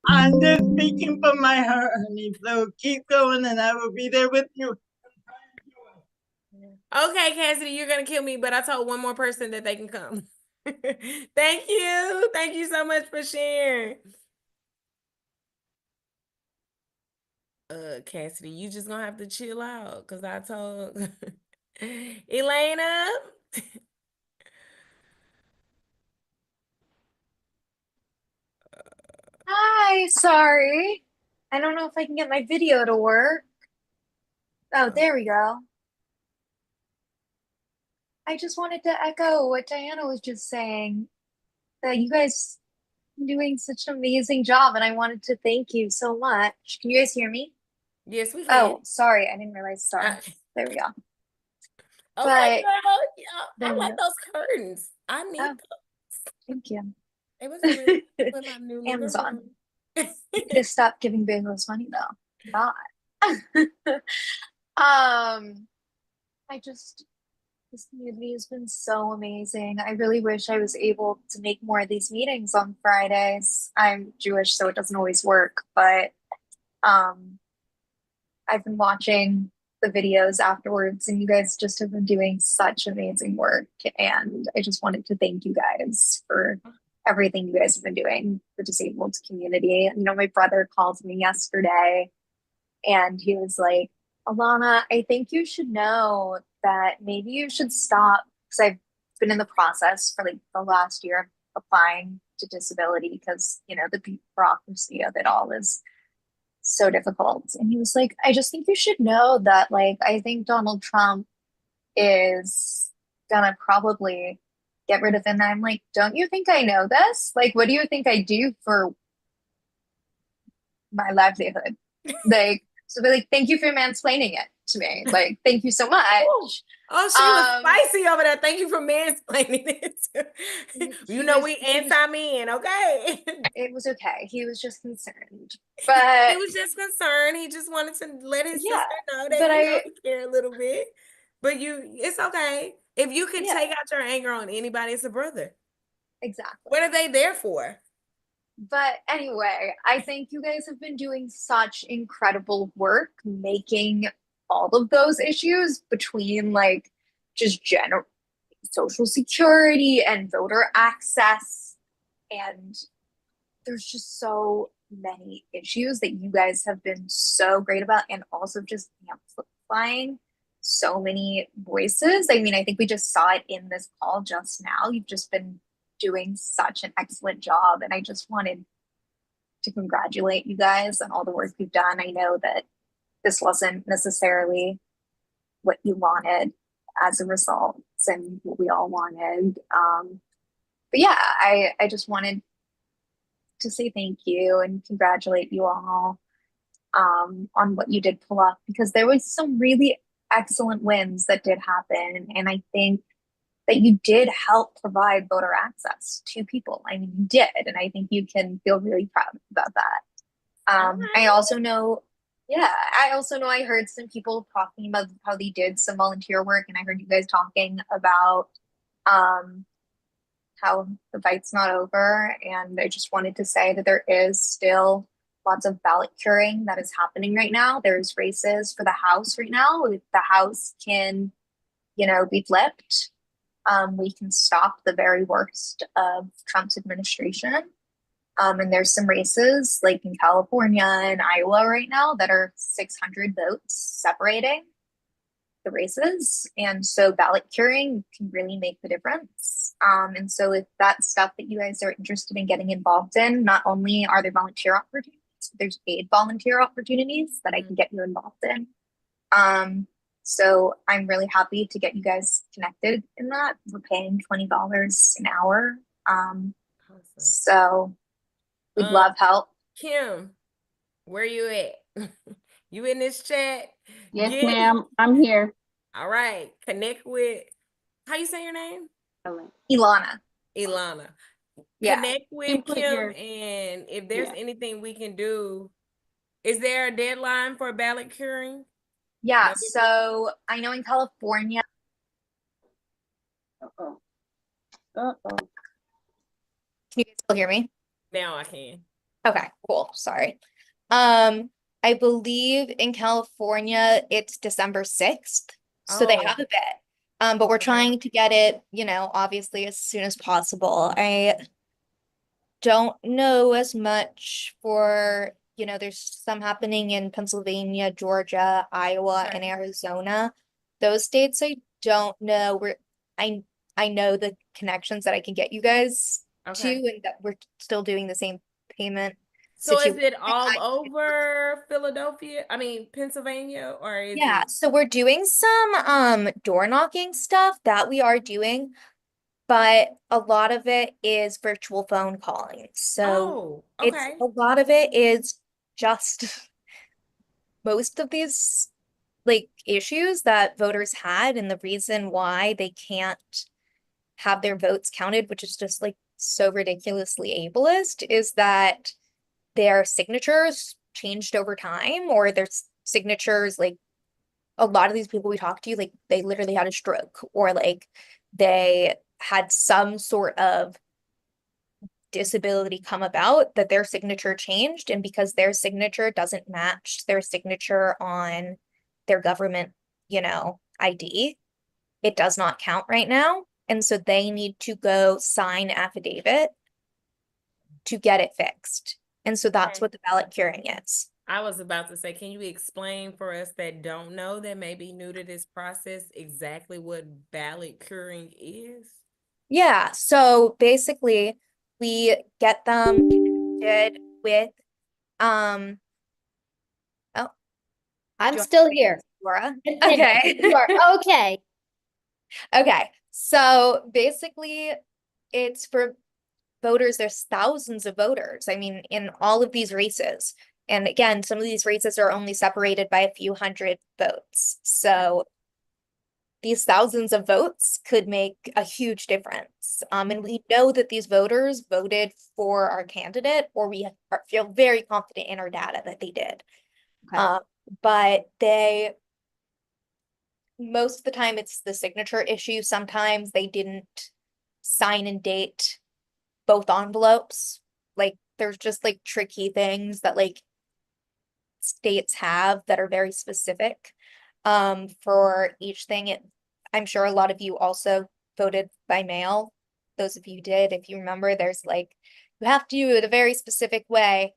I'm just speaking from my heart, honey. So keep going, and I will be there with you.
Okay, Cassidy, you're gonna kill me, but I told one more person that they can come. Thank you. Thank you so much for sharing. Cassidy, you just gonna have to chill out because I told Elena.
Hi, sorry. I don't know if I can get my video to work. Oh, there we go. I just wanted to echo what Diana was just saying, that you guys are doing such an amazing job, and I wanted to thank you so much. Can you guys hear me?
Yes, we
Oh,
can.
sorry, I didn't realize. Sorry. There we go.
Okay,
But
girl.
there
I
we
like
go.
those curtains. I need
Oh,
those.
thank you.
It was really with my new living
Amazon.
room.
You could have stopped giving Bezos money though. God. I just this community has been so amazing. I really wish I was able to make more of these meetings on Fridays. I'm Jewish, so it doesn't always work, but um I've been watching the videos afterwards, and you guys just have been doing such amazing work. And I just wanted to thank you guys for everything you guys have been doing for the disabled community. My brother called me yesterday and he was like, Alana, I think you should know that maybe you should stop, because I've been in the process for like the last year of applying to disability because, the bureaucracy of it all is so difficult. And he was like, I just think you should know that, like, I think Donald Trump is gonna probably get rid of him. And I'm like, don't you think I know this? Like, what do you think I do for my livelihood? Like, so they're like, thank you for mansplaining it to me. Like, thank you so much.
Oh, she was spicy over there. Thank you for mansplaining it. We anti-men, okay?
It was okay. He was just concerned. But
he was just concerned. He just wanted to let his sister know
but
that he care a little bit. But it's okay. If you can take out your anger on anybody, it's a brother.
Exactly.
What are they there for?
But anyway, I think you guys have been doing such incredible work making all of those issues between like just general social security and voter access. And there's just so many issues that you guys have been so great about, and also just amplifying so many voices. I mean, I think we just saw it in this call just now. You've just been doing such an excellent job, and I just wanted to congratulate you guys on all the work you've done. I know that this wasn't necessarily what you wanted as a result and what we all wanted. But yeah, I just wanted to say thank you and congratulate you all on what you did pull off, because there was some really excellent wins that did happen. And I think that you did help provide voter access to people. I mean, you did. And I think you can feel really proud about that. I also know I heard some people talking about how they did some volunteer work, and I heard you guys talking about how the fight's not over. And I just wanted to say that there is still lots of ballot curing that is happening right now. There's races for the House right now. If the House can, be flipped, we can stop the very worst of Trump's administration. And there's some races like in California and Iowa right now that are 600 votes separating the races. And so ballot curing can really make the difference. And so if that's stuff that you guys are interested in getting involved in, not only are there volunteer opportunities, but there's paid volunteer opportunities that I can get you involved in. So I'm really happy to get you guys connected in that. We're paying $20 an hour.
Awesome.
So we'd love help.
Kim, where you at? You in this chat?
Yes,
Get-
ma'am. I'm here.
All right. Connect with, how you say your name?
Ilana.
Ilana.
Yeah.
Connect with
You put
Kim,
your-
and if there's
Yeah.
anything we can do, is there a deadline for ballot curing?
Yeah.
No.
So I know in California.
Uh-oh.
Can you guys still hear me?
Now I can.
Okay, cool. Sorry. I believe in California it's December 6th. So they
Oh.
have a bit. But we're
Okay.
trying to get it, obviously as soon as possible. I don't know as much for, there's some happening in Pennsylvania, Georgia, Iowa, and
Okay.
Arizona. Those states I don't know. I know the connections that I can get you guys to,
Okay.
and that we're still doing the same payment.
So is
situation.
it all over Philadelphia? I mean, Pennsylvania, or is
Yeah,
it?
so we're doing some door knocking stuff that we are doing, but a lot of it is virtual phone calling. So
Oh,
it's
okay.
a lot of it is just most of these like issues that voters had, and the reason why they can't have their votes counted, which is just like so ridiculously ableist, is that their signatures changed over time, or their signatures, like a lot of these people we talked to, like they literally had a stroke, or like they had some sort of disability come about that their signature changed, and because their signature doesn't match their signature on their government, ID, it does not count right now. And so they need to go sign affidavit to get it fixed. And so that's
Okay.
what the ballot curing is.
I was about to say, can you explain for us that don't know, that may be new to this process, exactly what ballot curing is?
Yeah, so basically we get them connected with oh,
I'm
do you
still
want to
here.
Laura?
Continue.
Okay.
You are okay.
Okay. So basically it's for voters. There's thousands of voters. I mean, in all of these races. And again, some of these races are only separated by a few hundred votes. So these thousands of votes could make a huge difference. And we know that these voters voted for our candidate, or we feel very confident in our data that they did.
Okay.
But most of the time it's the signature issue. Sometimes they didn't sign and date both envelopes. Like there's just like tricky things that like states have that are very specific for each thing. I'm sure a lot of you also voted by mail. Those of you did, if you remember, there's like you have to do it a very specific way.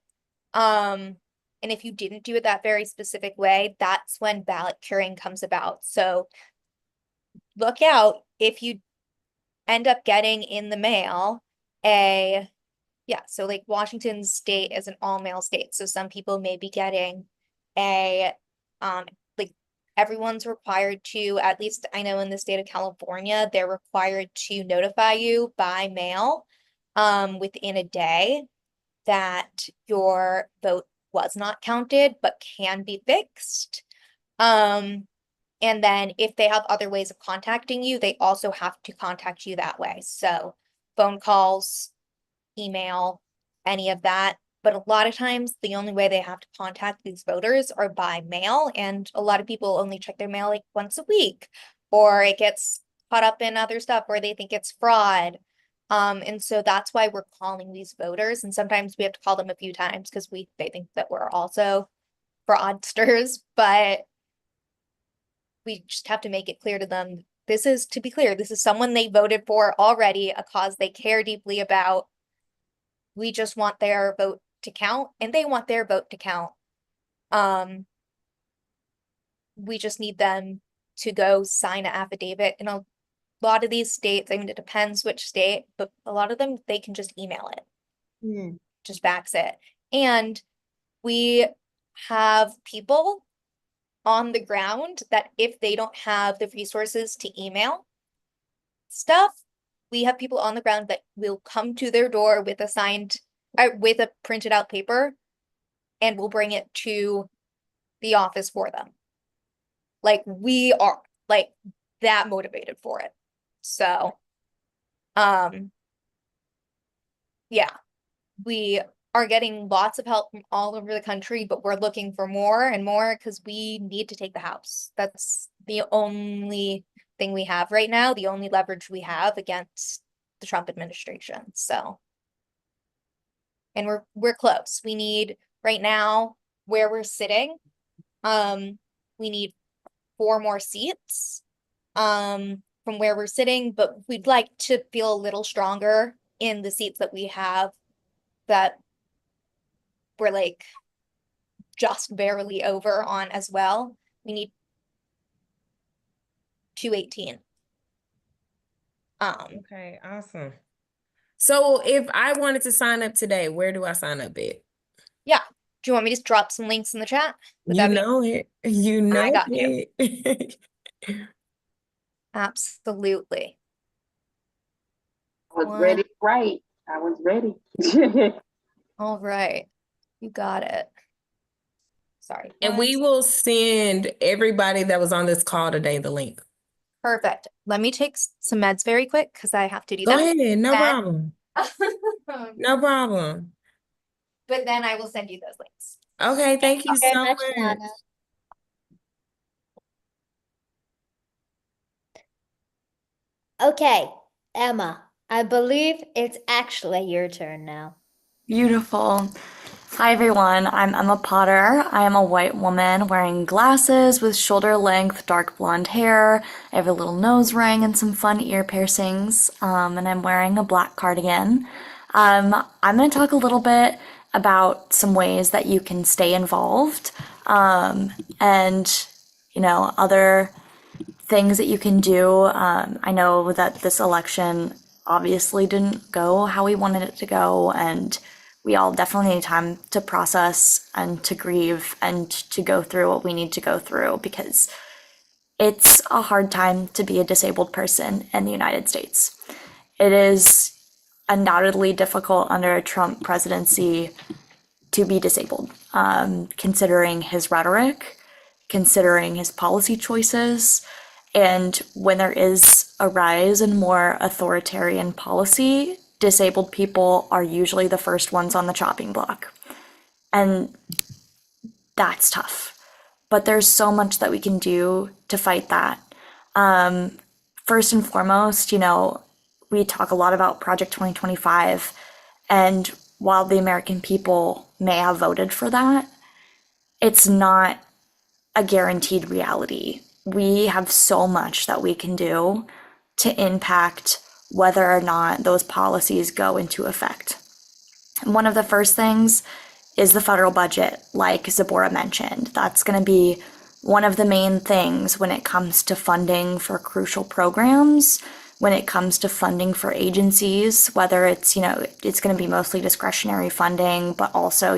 And if you didn't do it that very specific way, that's when ballot curing comes about. So look out if you end up getting in the mail so like Washington state is an all-mail state. So some people may be getting like everyone's required to, at least I know in the state of California, they're required to notify you by mail within a day that your vote was not counted but can be fixed. And then if they have other ways of contacting you, they also have to contact you that way. So phone calls, email, any of that. But a lot of times the only way they have to contact these voters are by mail. And a lot of people only check their mail like once a week, or it gets caught up in other stuff where they think it's fraud. And so that's why we're calling these voters. And sometimes we have to call them a few times because they think that we're also fraudsters, but we just have to make it clear to them. To be clear, this is someone they voted for already, a cause they care deeply about. We just want their vote to count, and they want their vote to count. We just need them to go sign an affidavit. In a lot of these states, I mean, it depends which state, but a lot of them, they can just email it. Just backs it. And we have people on the ground that if they don't have the resources to email stuff, we have people on the ground that will come to their door with with a printed out paper, and we'll bring it to the office for them. Like, we are like that motivated for it. So, yeah, we are getting lots of help from all over the country, but we're looking for more and more because we need to take the House. That's the only thing we have right now, the only leverage we have against the Trump administration. So, and we're close. We need right now where we're sitting, we need 4 more seats from where we're sitting, but we'd like to feel a little stronger in the seats that we have, that we're like just barely over on as well. We need 218.
Okay, awesome. So if I wanted to sign up today, where do I sign up at?
Yeah. Do you want me to drop some links in the chat? Would
You
that be-
know it. You know
I got you.
it.
Absolutely.
I was ready, right? I was ready.
All right. You got it. Sorry.
And we will send everybody that was on this call today the link.
Perfect. Let me take some meds very quick because I have to do
Go
that.
ahead, no
Then-
problem. No problem.
But then I will send you those links.
Okay, thank you
very
so
much,
much.
Lana. Okay, Emma, I believe it's actually your turn now.
Beautiful. Hi everyone, I'm Emma Potter. I am a white woman wearing glasses with shoulder-length dark blonde hair. I have a little nose ring and some fun ear piercings, and I'm wearing a black cardigan. I'm going to talk a little bit about some ways that you can stay involved, and other things that you can do. I know that this election obviously didn't go how we wanted it to go, and we all definitely need time to process and to grieve and to go through what we need to go through, because it's a hard time to be a disabled person in the United States. It is undoubtedly difficult under a Trump presidency to be disabled, considering his rhetoric, considering his policy choices. And when there is a rise in more authoritarian policy, disabled people are usually the first ones on the chopping block. And that's tough. But there's so much that we can do to fight that. First and foremost, we talk a lot about Project 2025. And while the American people may have voted for that, it's not a guaranteed reality. We have so much that we can do to impact whether or not those policies go into effect. And one of the first things is the federal budget, like Zabora mentioned. That's going to be one of the main things when it comes to funding for crucial programs, when it comes to funding for agencies, whether it's, it's going to be mostly discretionary funding, but also,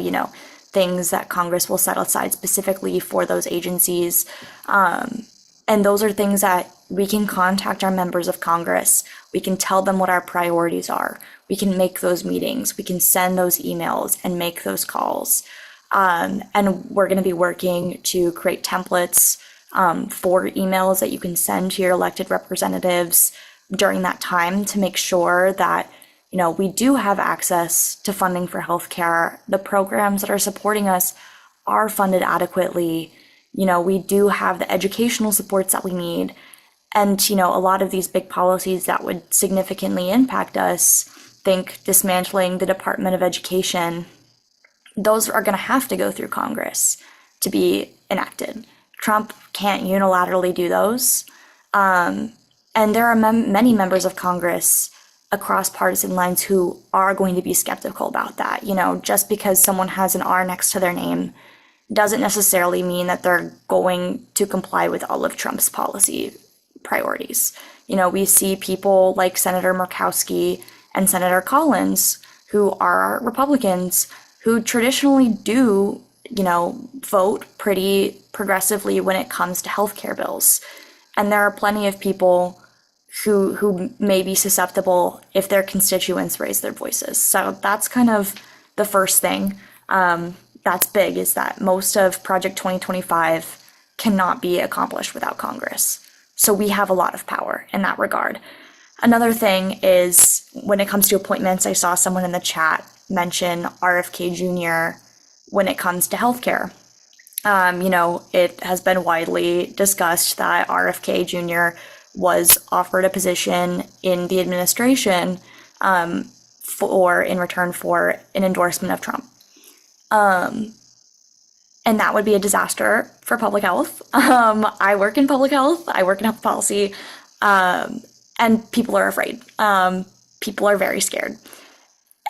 things that Congress will set aside specifically for those agencies. And those are things that we can contact our members of Congress. We can tell them what our priorities are. We can make those meetings. We can send those emails and make those calls. And we're going to be working to create templates for emails that you can send to your elected representatives during that time to make sure that, we do have access to funding for healthcare. The programs that are supporting us are funded adequately. We do have the educational supports that we need. And, a lot of these big policies that would significantly impact us, think dismantling the Department of Education, those are going to have to go through Congress to be enacted. Trump can't unilaterally do those. And there are many members of Congress across partisan lines who are going to be skeptical about that. You know, just because someone has an R next to their name doesn't necessarily mean that they're going to comply with all of Trump's policy priorities. You know, we see people like Senator Murkowski and Senator Collins, who are Republicans, who traditionally do, you know, vote pretty progressively when it comes to healthcare bills. And there are plenty of people who may be susceptible if their constituents raise their voices. So that's kind of the first thing that's big, is that most of Project 2025 cannot be accomplished without Congress. So we have a lot of power in that regard. Another thing is when it comes to appointments, I saw someone in the chat mention RFK Jr. when it comes to healthcare. You know, it has been widely discussed that RFK Jr. was offered a position in the administration in return for an endorsement of Trump. And that would be a disaster for public health. I work in public health, I work in health policy, and people are afraid. People are very scared.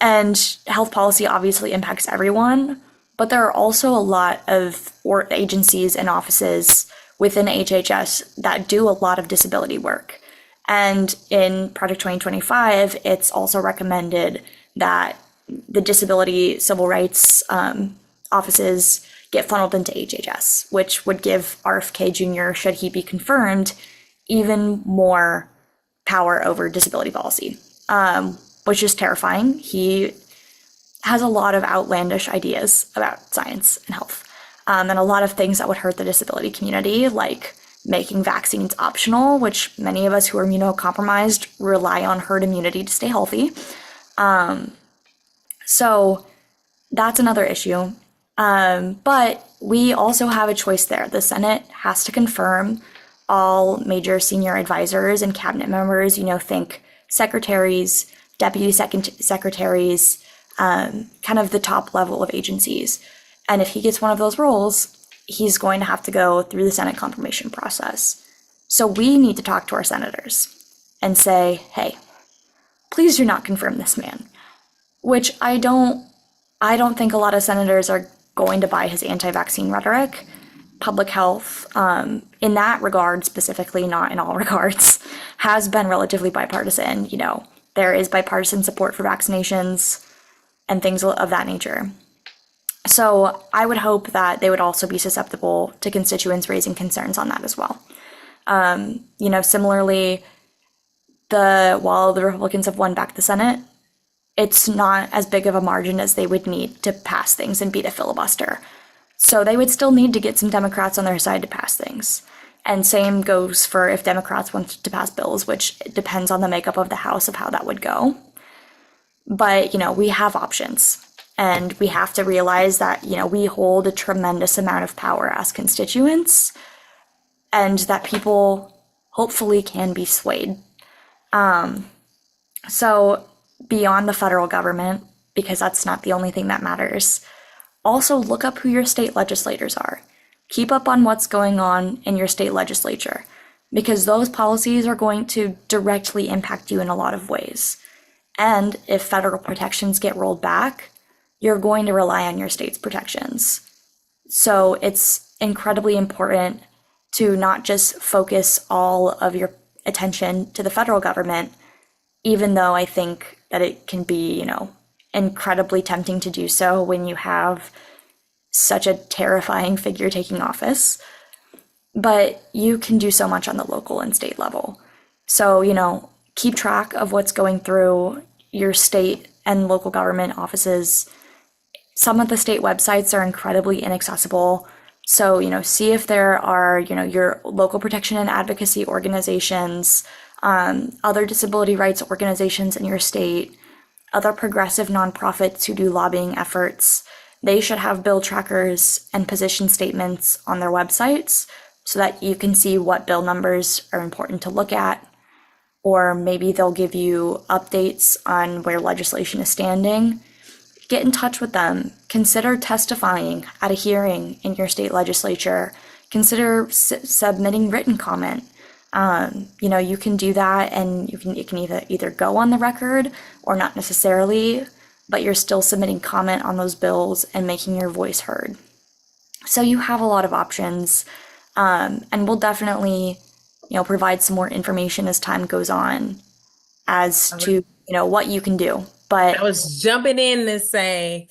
And health policy obviously impacts everyone, but there are also a lot of agencies and offices within HHS that do a lot of disability work. And in Project 2025, it's also recommended that the disability civil rights offices get funneled into HHS, which would give RFK Jr., should he be confirmed, even more power over disability policy, which is terrifying. He has a lot of outlandish ideas about science and health, and a lot of things that would hurt the disability community, like making vaccines optional, which many of us who are immunocompromised rely on herd immunity to stay healthy. So that's another issue. But we also have a choice there. The Senate has to confirm all major senior advisors and cabinet members, you know, think secretaries, deputy secretaries, kind of the top level of agencies. And if he gets one of those roles, he's going to have to go through the Senate confirmation process. So we need to talk to our senators and say, hey, please do not confirm this man, which I don't think a lot of senators are going to buy his anti-vaccine rhetoric. Public health, in that regard specifically, not in all regards, has been relatively bipartisan. You know, there is bipartisan support for vaccinations and things of that nature. So I would hope that they would also be susceptible to constituents raising concerns on that as well. You know, similarly, while the Republicans have won back the Senate, it's not as big of a margin as they would need to pass things and beat a filibuster. So they would still need to get some Democrats on their side to pass things. And same goes for if Democrats want to pass bills, which depends on the makeup of the House of how that would go. But, you know, we have options. And we have to realize that, you know, we hold a tremendous amount of power as constituents, and that people hopefully can be swayed. So beyond the federal government, because that's not the only thing that matters, also look up who your state legislators are. Keep up on what's going on in your state legislature, because those policies are going to directly impact you in a lot of ways. And if federal protections get rolled back, you're going to rely on your state's protections. So it's incredibly important to not just focus all of your attention to the federal government, even though I think that it can be, you know, incredibly tempting to do so when you have such a terrifying figure taking office. But you can do so much on the local and state level. So, you know, keep track of what's going through your state and local government offices. Some of the state websites are incredibly inaccessible. So, you know, see if there are, you know, your local protection and advocacy organizations, other disability rights organizations in your state, other progressive nonprofits who do lobbying efforts. They should have bill trackers and position statements on their websites so that you can see what bill numbers are important to look at. Or maybe they'll give you updates on where legislation is standing. Get in touch with them. Consider testifying at a hearing in your state legislature. Consider submitting written comment. You can do that, and it can either go on the record or not necessarily, but you're still submitting comment on those bills and making your voice heard. So you have a lot of options, and we'll definitely, provide some more information as time goes on as to, what you can do. But
I was jumping in to say,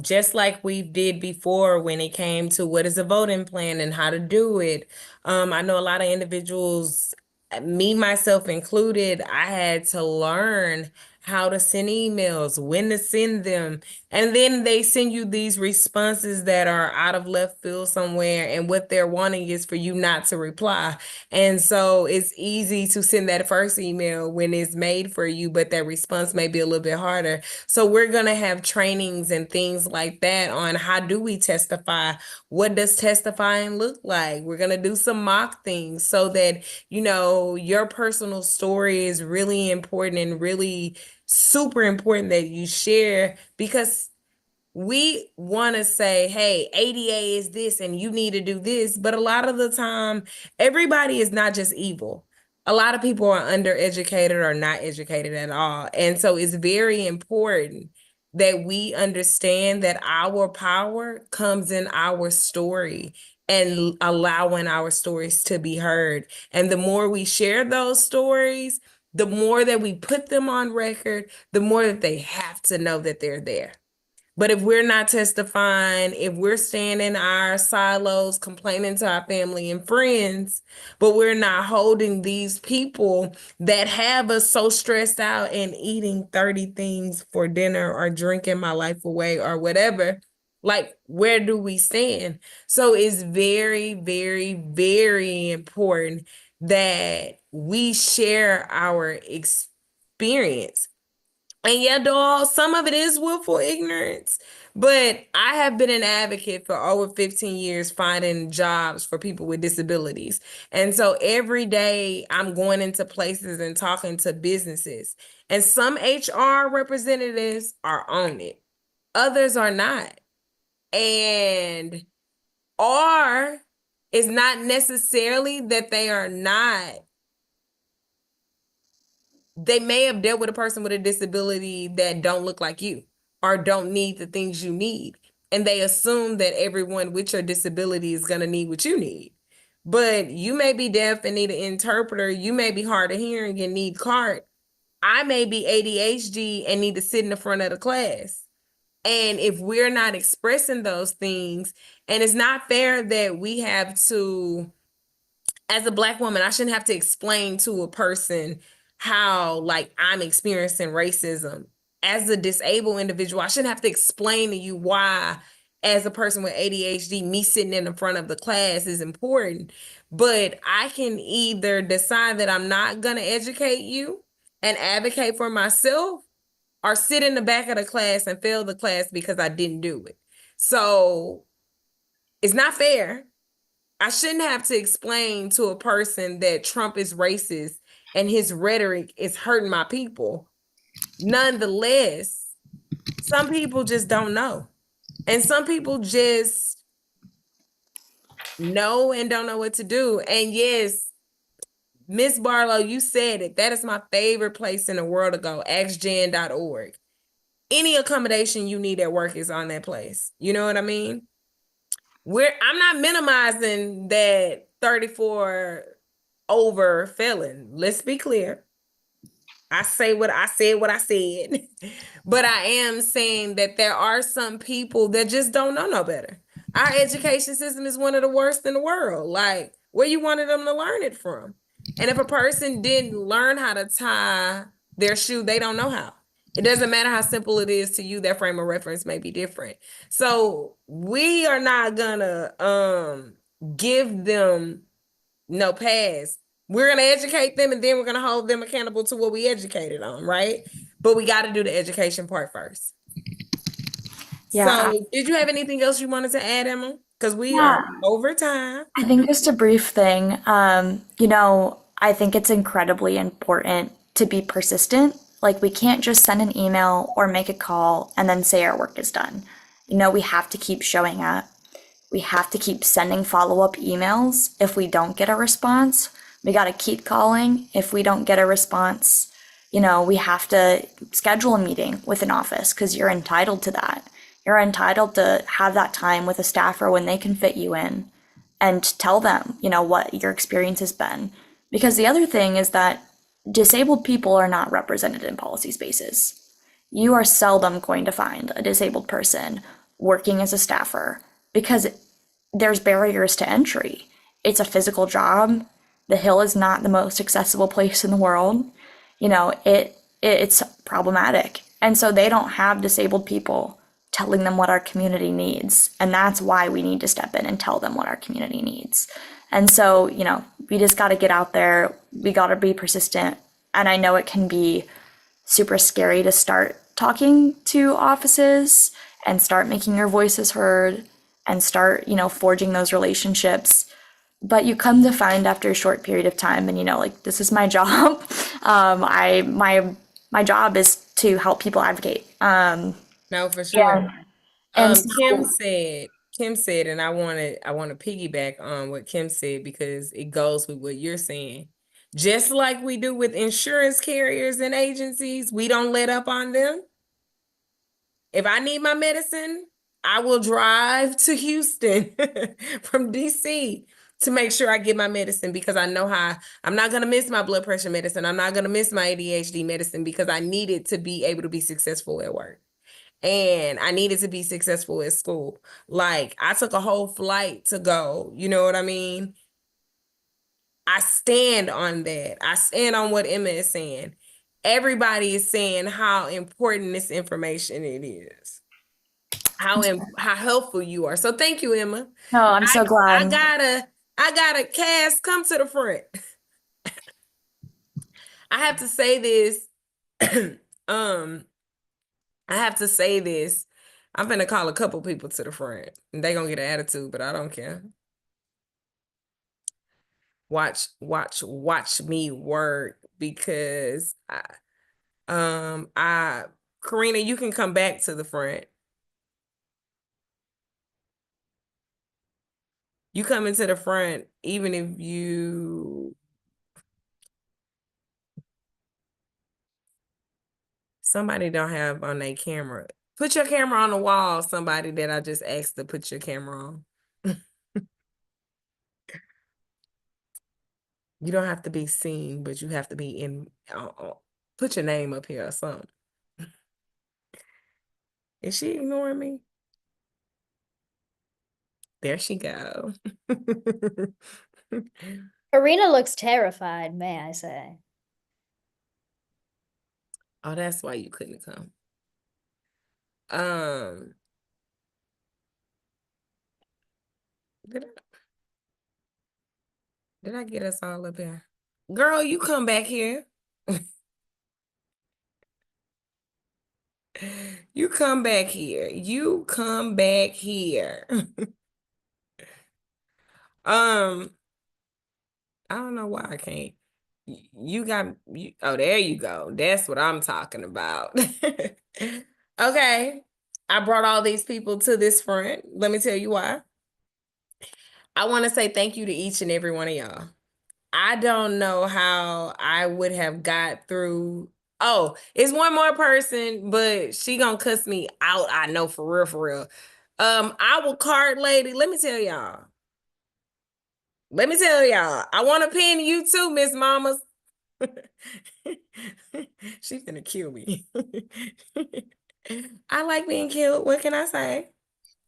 just like we did before when it came to what is a voting plan and how to do it. I know a lot of individuals, me, myself included, I had to learn how to send emails, when to send them. And then they send you these responses that are out of left field somewhere, and what they're wanting is for you not to reply. And so it's easy to send that first email when it's made for you, but that response may be a little bit harder. So we're going to have trainings and things like that on how do we testify? What does testifying look like? We're going to do some mock things so that, your personal story is really important and really super important that you share, because we want to say, hey, ADA is this and you need to do this. But a lot of the time, everybody is not just evil. A lot of people are undereducated or not educated at all. And so it's very important that we understand that our power comes in our story and allowing our stories to be heard. And the more we share those stories, the more that we put them on record, the more that they have to know that they're there. But if we're not testifying, if we're staying in our silos, complaining to our family and friends, but we're not holding these people that have us so stressed out and eating 30 things for dinner or drinking my life away or whatever, like, where do we stand? So it's very, very, very important that we share our experience. And yeah, dog, some of it is willful ignorance, but I have been an advocate for over 15 years finding jobs for people with disabilities. And so every day I'm going into places and talking to businesses, and some HR representatives are on it, others are not. And or it's not necessarily that they are not. They may have dealt with a person with a disability that don't look like you or don't need the things you need. And they assume that everyone with your disability is going to need what you need. But you may be deaf and need an interpreter. You may be hard of hearing and need CART. I may be ADHD and need to sit in the front of the class. And if we're not expressing those things, and it's not fair that we have to, as a Black woman, I shouldn't have to explain to a person how, like, I'm experiencing racism. As a disabled individual, I shouldn't have to explain to you why, as a person with ADHD, me sitting in the front of the class is important. But I can either decide that I'm not going to educate you and advocate for myself, or sit in the back of the class and fail the class because I didn't do it. So it's not fair. I shouldn't have to explain to a person that Trump is racist and his rhetoric is hurting my people. Nonetheless, some people just don't know. And some people just know and don't know what to do. And yes, Miss Barlow, you said it. That is my favorite place in the world to go, askjan.org. Any accommodation you need at work is on that place. You know what I mean? I'm not minimizing that 34 over felon. Let's be clear. I said what I said, but I am saying that there are some people that just don't know no better. Our education system is one of the worst in the world. Like, where you wanted them to learn it from? And if a person didn't learn how to tie their shoe, they don't know how. It doesn't matter how simple it is to you, their frame of reference may be different. So we are not gonna give them no pass. We're gonna educate them, and then we're gonna hold them accountable to what we educated on, right? But we got to do the education part first.
Yeah.
So did you have anything else you wanted to add, Emma? Because we are over time.
I think just a brief thing. I think it's incredibly important to be persistent. Like, we can't just send an email or make a call and then say our work is done. We have to keep showing up. We have to keep sending follow-up emails if we don't get a response. We got to keep calling. If we don't get a response, you know, we have to schedule a meeting with an office because you're entitled to that. You're entitled to have that time with a staffer when they can fit you in and tell them, you know, what your experience has been. Because the other thing is that disabled people are not represented in policy spaces. You are seldom going to find a disabled person working as a staffer because there's barriers to entry. It's a physical job. The Hill is not the most accessible place in the world. You know, it's problematic. And so they don't have disabled people telling them what our community needs. And that's why we need to step in and tell them what our community needs. And so, you know, we just got to get out there. We got to be persistent. And I know it can be super scary to start talking to offices and start making your voices heard and start, you know, forging those relationships. But you come to find after a short period of time, and you know, like, this is my job. My job is to help people advocate.
No, for sure.
Yeah. And
Kim said, and I want to piggyback on what Kim said because it goes with what you're saying. Just like we do with insurance carriers and agencies, we don't let up on them. If I need my medicine, I will drive to Houston from DC to make sure I get my medicine because I know how I'm not going to miss my blood pressure medicine. I'm not going to miss my ADHD medicine because I need it to be able to be successful at work. And I needed to be successful at school. Like, I took a whole flight to go, you know what I mean? I stand on that. I stand on what Emma is saying. Everybody is saying how important this information it is. How helpful you are. So thank you, Emma.
No, I'm so glad.
I gotta Cass, come to the front. I have to say this. I have to say this. I'm gonna call a couple people to the front. And they gonna get an attitude, but I don't care. Watch me work because Karina, you can come back to the front. You come into the front even if you somebody don't have on their camera. Put your camera on the wall, somebody that I just asked to put your camera on. You don't have to be seen, but you have to be in, put your name up here or something. Is she ignoring me? There she go.
Karina looks terrified, may I say.
Oh, that's why you couldn't come. Did I get us all up here? Girl, you come back here. You come back here. You come back here. I don't know why I can't. Oh, there you go. That's what I'm talking about. Okay. I brought all these people to this front. Let me tell you why. I want to say thank you to each and every one of y'all. I don't know how I would have got through. Oh, it's one more person, but she gonna cuss me out. I know for real, for real. Our card lady, let me tell y'all. I want to pin you too, Miss Mamas. She's gonna kill me. I like being killed. What can I say?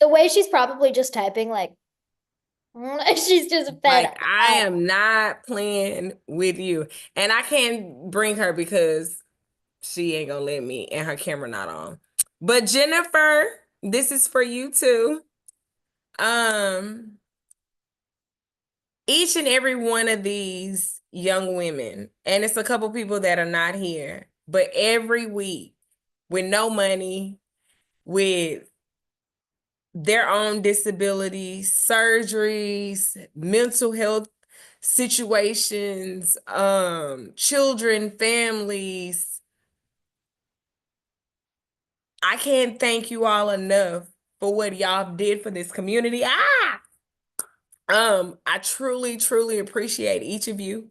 The way she's probably just typing, like, she's just fed
Like,
up.
I am not playing with you. And I can't bring her because she ain't gonna let me and her camera not on. But Jennifer, this is for you too. Each and every one of these young women, and it's a couple people that are not here, but every week with no money, with their own disabilities, surgeries, mental health situations, children, families. I can't thank you all enough for what y'all did for this community. I truly, truly appreciate each of you.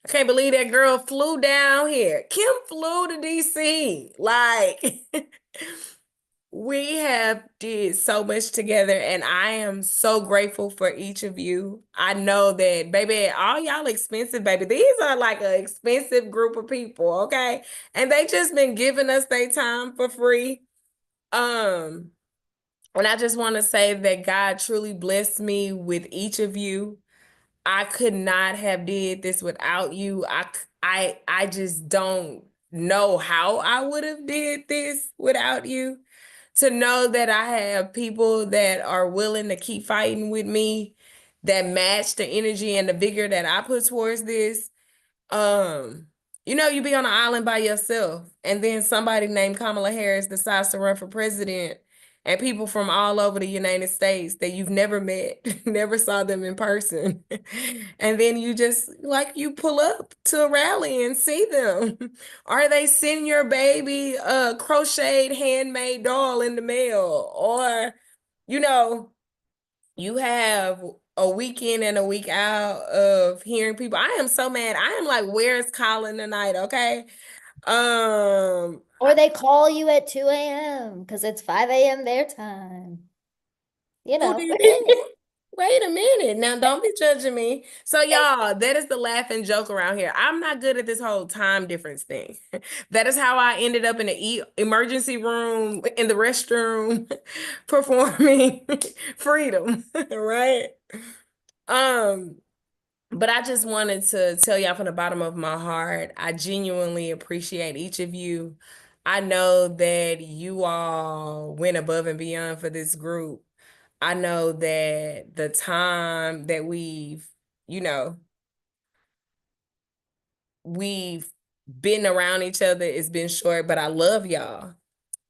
I can't believe that girl flew down here. Kim flew to DC. Like, we have did so much together, and I am so grateful for each of you. I know that, baby, all y'all expensive, baby. These are like an expensive group of people, okay? And they just been giving us their time for free. And I just want to say that God truly blessed me with each of you. I could not have did this without you. I just don't know how I would have did this without you. To know that I have people that are willing to keep fighting with me, that match the energy and the vigor that I put towards this. You be on an island by yourself, and then somebody named Kamala Harris decides to run for president, and people from all over the United States that you've never met, never saw them in person. And then you just you pull up to a rally and see them. Or they send your baby a crocheted handmade doll in the mail. Or, you have a week in and a week out of hearing people. I am so mad. I am like, where's Colin tonight? Okay.
Or they call you at 2 a.m. because it's 5 a.m. their time.
Wait a minute. Now, don't be judging me. So, y'all, that is the laugh and joke around here. I'm not good at this whole time difference thing. That is how I ended up in the emergency room, in the restroom, performing Freedom, right? But I just wanted to tell y'all from the bottom of my heart, I genuinely appreciate each of you. I know that you all went above and beyond for this group. I know that the time that we've been around each other, it's been short, but I love y'all.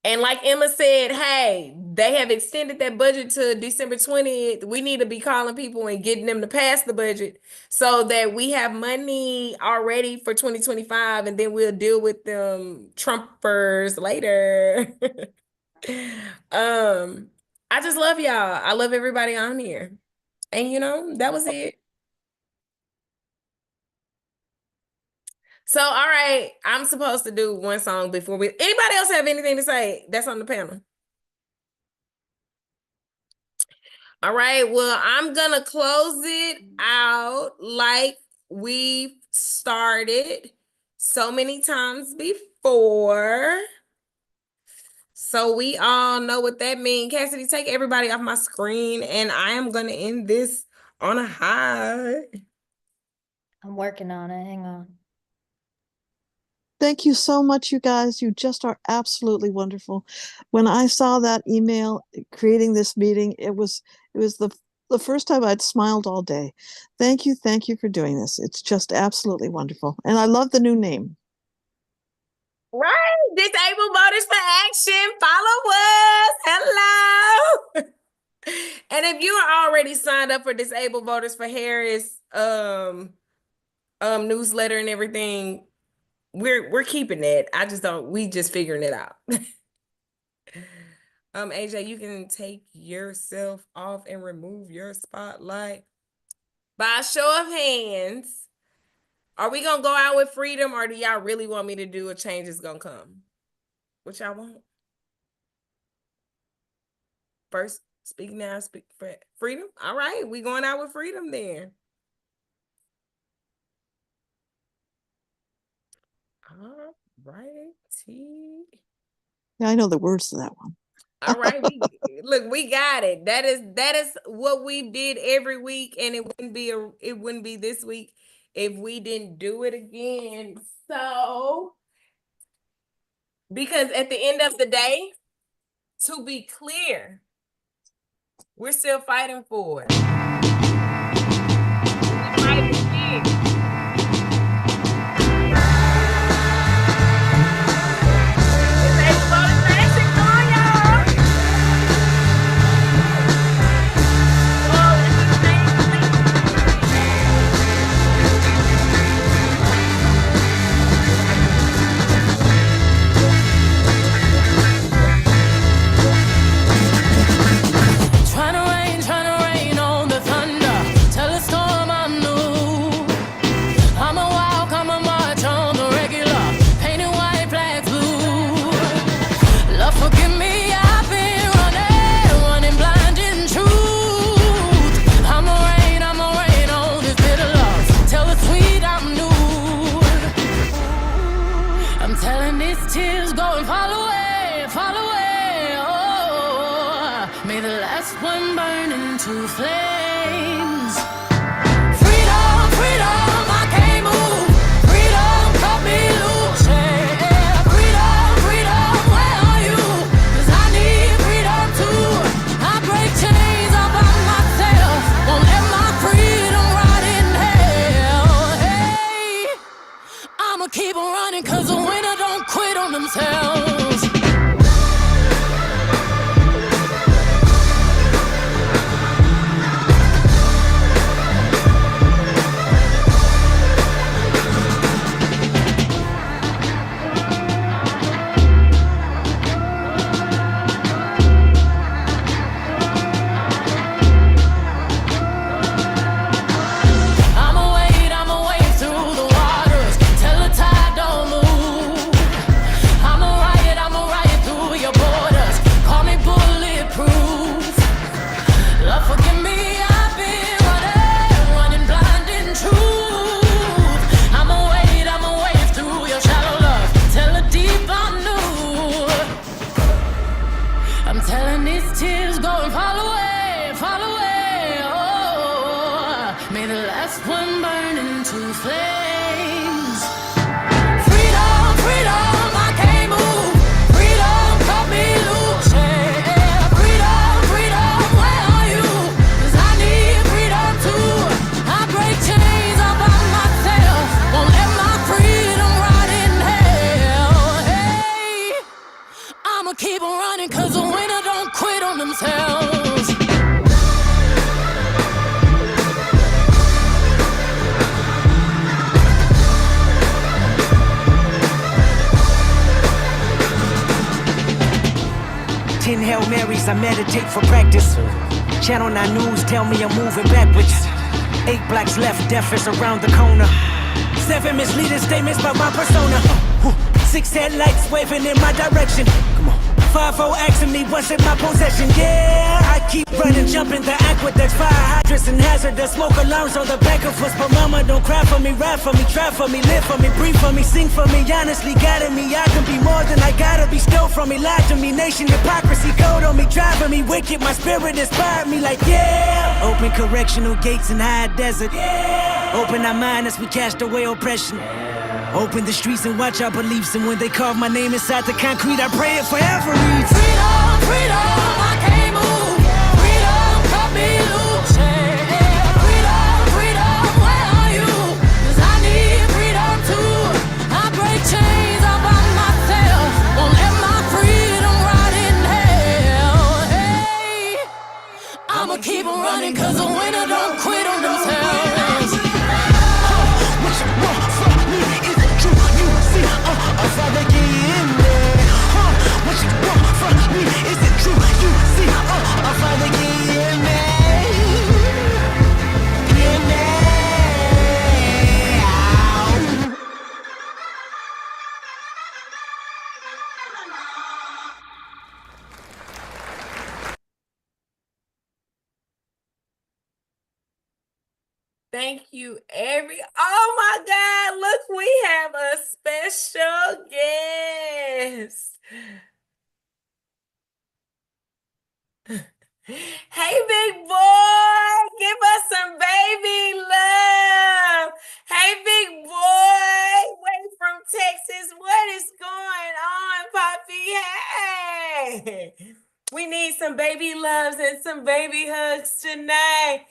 And like Emma said, hey, they have extended that budget to December 20th. We need to be calling people and getting them to pass the budget so that we have money already for 2025, and then we'll deal with them Trumpers later. I just love y'all. I love everybody on here. And that was it. So, all right, I'm supposed to do one song before anybody else have anything to say that's on the panel? All right, well, I'm gonna close it out like we've started so many times before. So we all know what that means. Cassidy, take everybody off my screen, and I am gonna end this on a high.
I'm working on it. Hang on.
Thank you so much, you guys. You just are absolutely wonderful. When I saw that email creating this meeting, it was the first time I'd smiled all day. Thank you for doing this. It's just absolutely wonderful. And I love the new name.
Right, Disabled Voters for Action. Follow us. Hello. And if you are already signed up for Disabled Voters for Harris newsletter and everything, we're keeping it. We just figuring it out. AJ, you can take yourself off and remove your spotlight. By a show of hands, are we gonna go out with Freedom, or do y'all really want me to do A Change Is Gonna Come? What y'all want? First, speak now, speak for Freedom. All right, we going out with Freedom then. All righty.
Yeah, I know the words to that one.
All right, we got it. That is what we did every week, and it wouldn't be this week if we didn't do it again. So, because at the end of the day, to be clear, we're still fighting for it. We're fighting big.
Trying to rain on the tears go and fall away, fall away. Oh, may the last one burn into flames. Freedom, freedom, I can't move. Freedom, cut me loose. Yeah. Freedom, freedom, where are you? 'Cause I need freedom too. I break chains all by myself. Won't let my freedom rot in hell. Hey, I'ma keep on running 'cause the winner don't quit on themselves. I'ma wade through the waters till the tide don't move. I'ma riot through your borders. Call me bulletproof. Lord, forgive me, I've been running blind in truth. I'ma wade through your shallow love till the deep I knew. I'm telling these tears go and fall away, fall away. Oh, may the last one burn into flames. Freedom, freedom, I can't move. Freedom, cut me loose. Yeah. Freedom, freedom, where are you? 'Cause I need freedom too. I break chains all by myself. Won't let my freedom rot in hell. Hey, I'ma keep on running 'cause the winner don't quit on themselves.
Ten Hail Marys, I meditate for practice. Channel 9 News tell me I'm moving backwards. 8 blacks left, death is around the corner. 7 misleading statements about my persona. 6 headlights waving in my direction. Come on. 5-0 asking me what's in my possession. Yeah, I keep running, jumping the aqueducts, fire hydrants and hazardous smoke alarms on the back of us. But mama, don't cry for me, ride for me, try for me, live for me, breathe for me, sing for me. Honestly, guiding me, I can be more than I gotta be. Stole from me, lied to me, nation hypocrisy, code on me, driving me wicked. My spirit inspired me like yeah. Open correctional gates in high desert. Yeah. Open our mind as we cast away oppression. Open the streets and watch our beliefs. And when they carve my name inside the concrete, I pray it forever reads.
Freedom, freedom, I can't move. Freedom, cut me loose. Yeah. Freedom, freedom, where are you? 'Cause I need freedom too. I break chains all by myself. Won't let my freedom rot in hell. Hey, I'ma keep on running 'cause the winner don't quit on themselves.
What you want from me? Is it true? You see, I'm finally getting there. What you want from me? Is it true? You see, I'm finally getting there. Getting there.
Thank you, oh my God, look, we have a special guest. Hey, big boy, give us some baby love. Hey, big boy, way from Texas, what is going on, Poppy? Hey, we need some baby loves and some baby hugs tonight.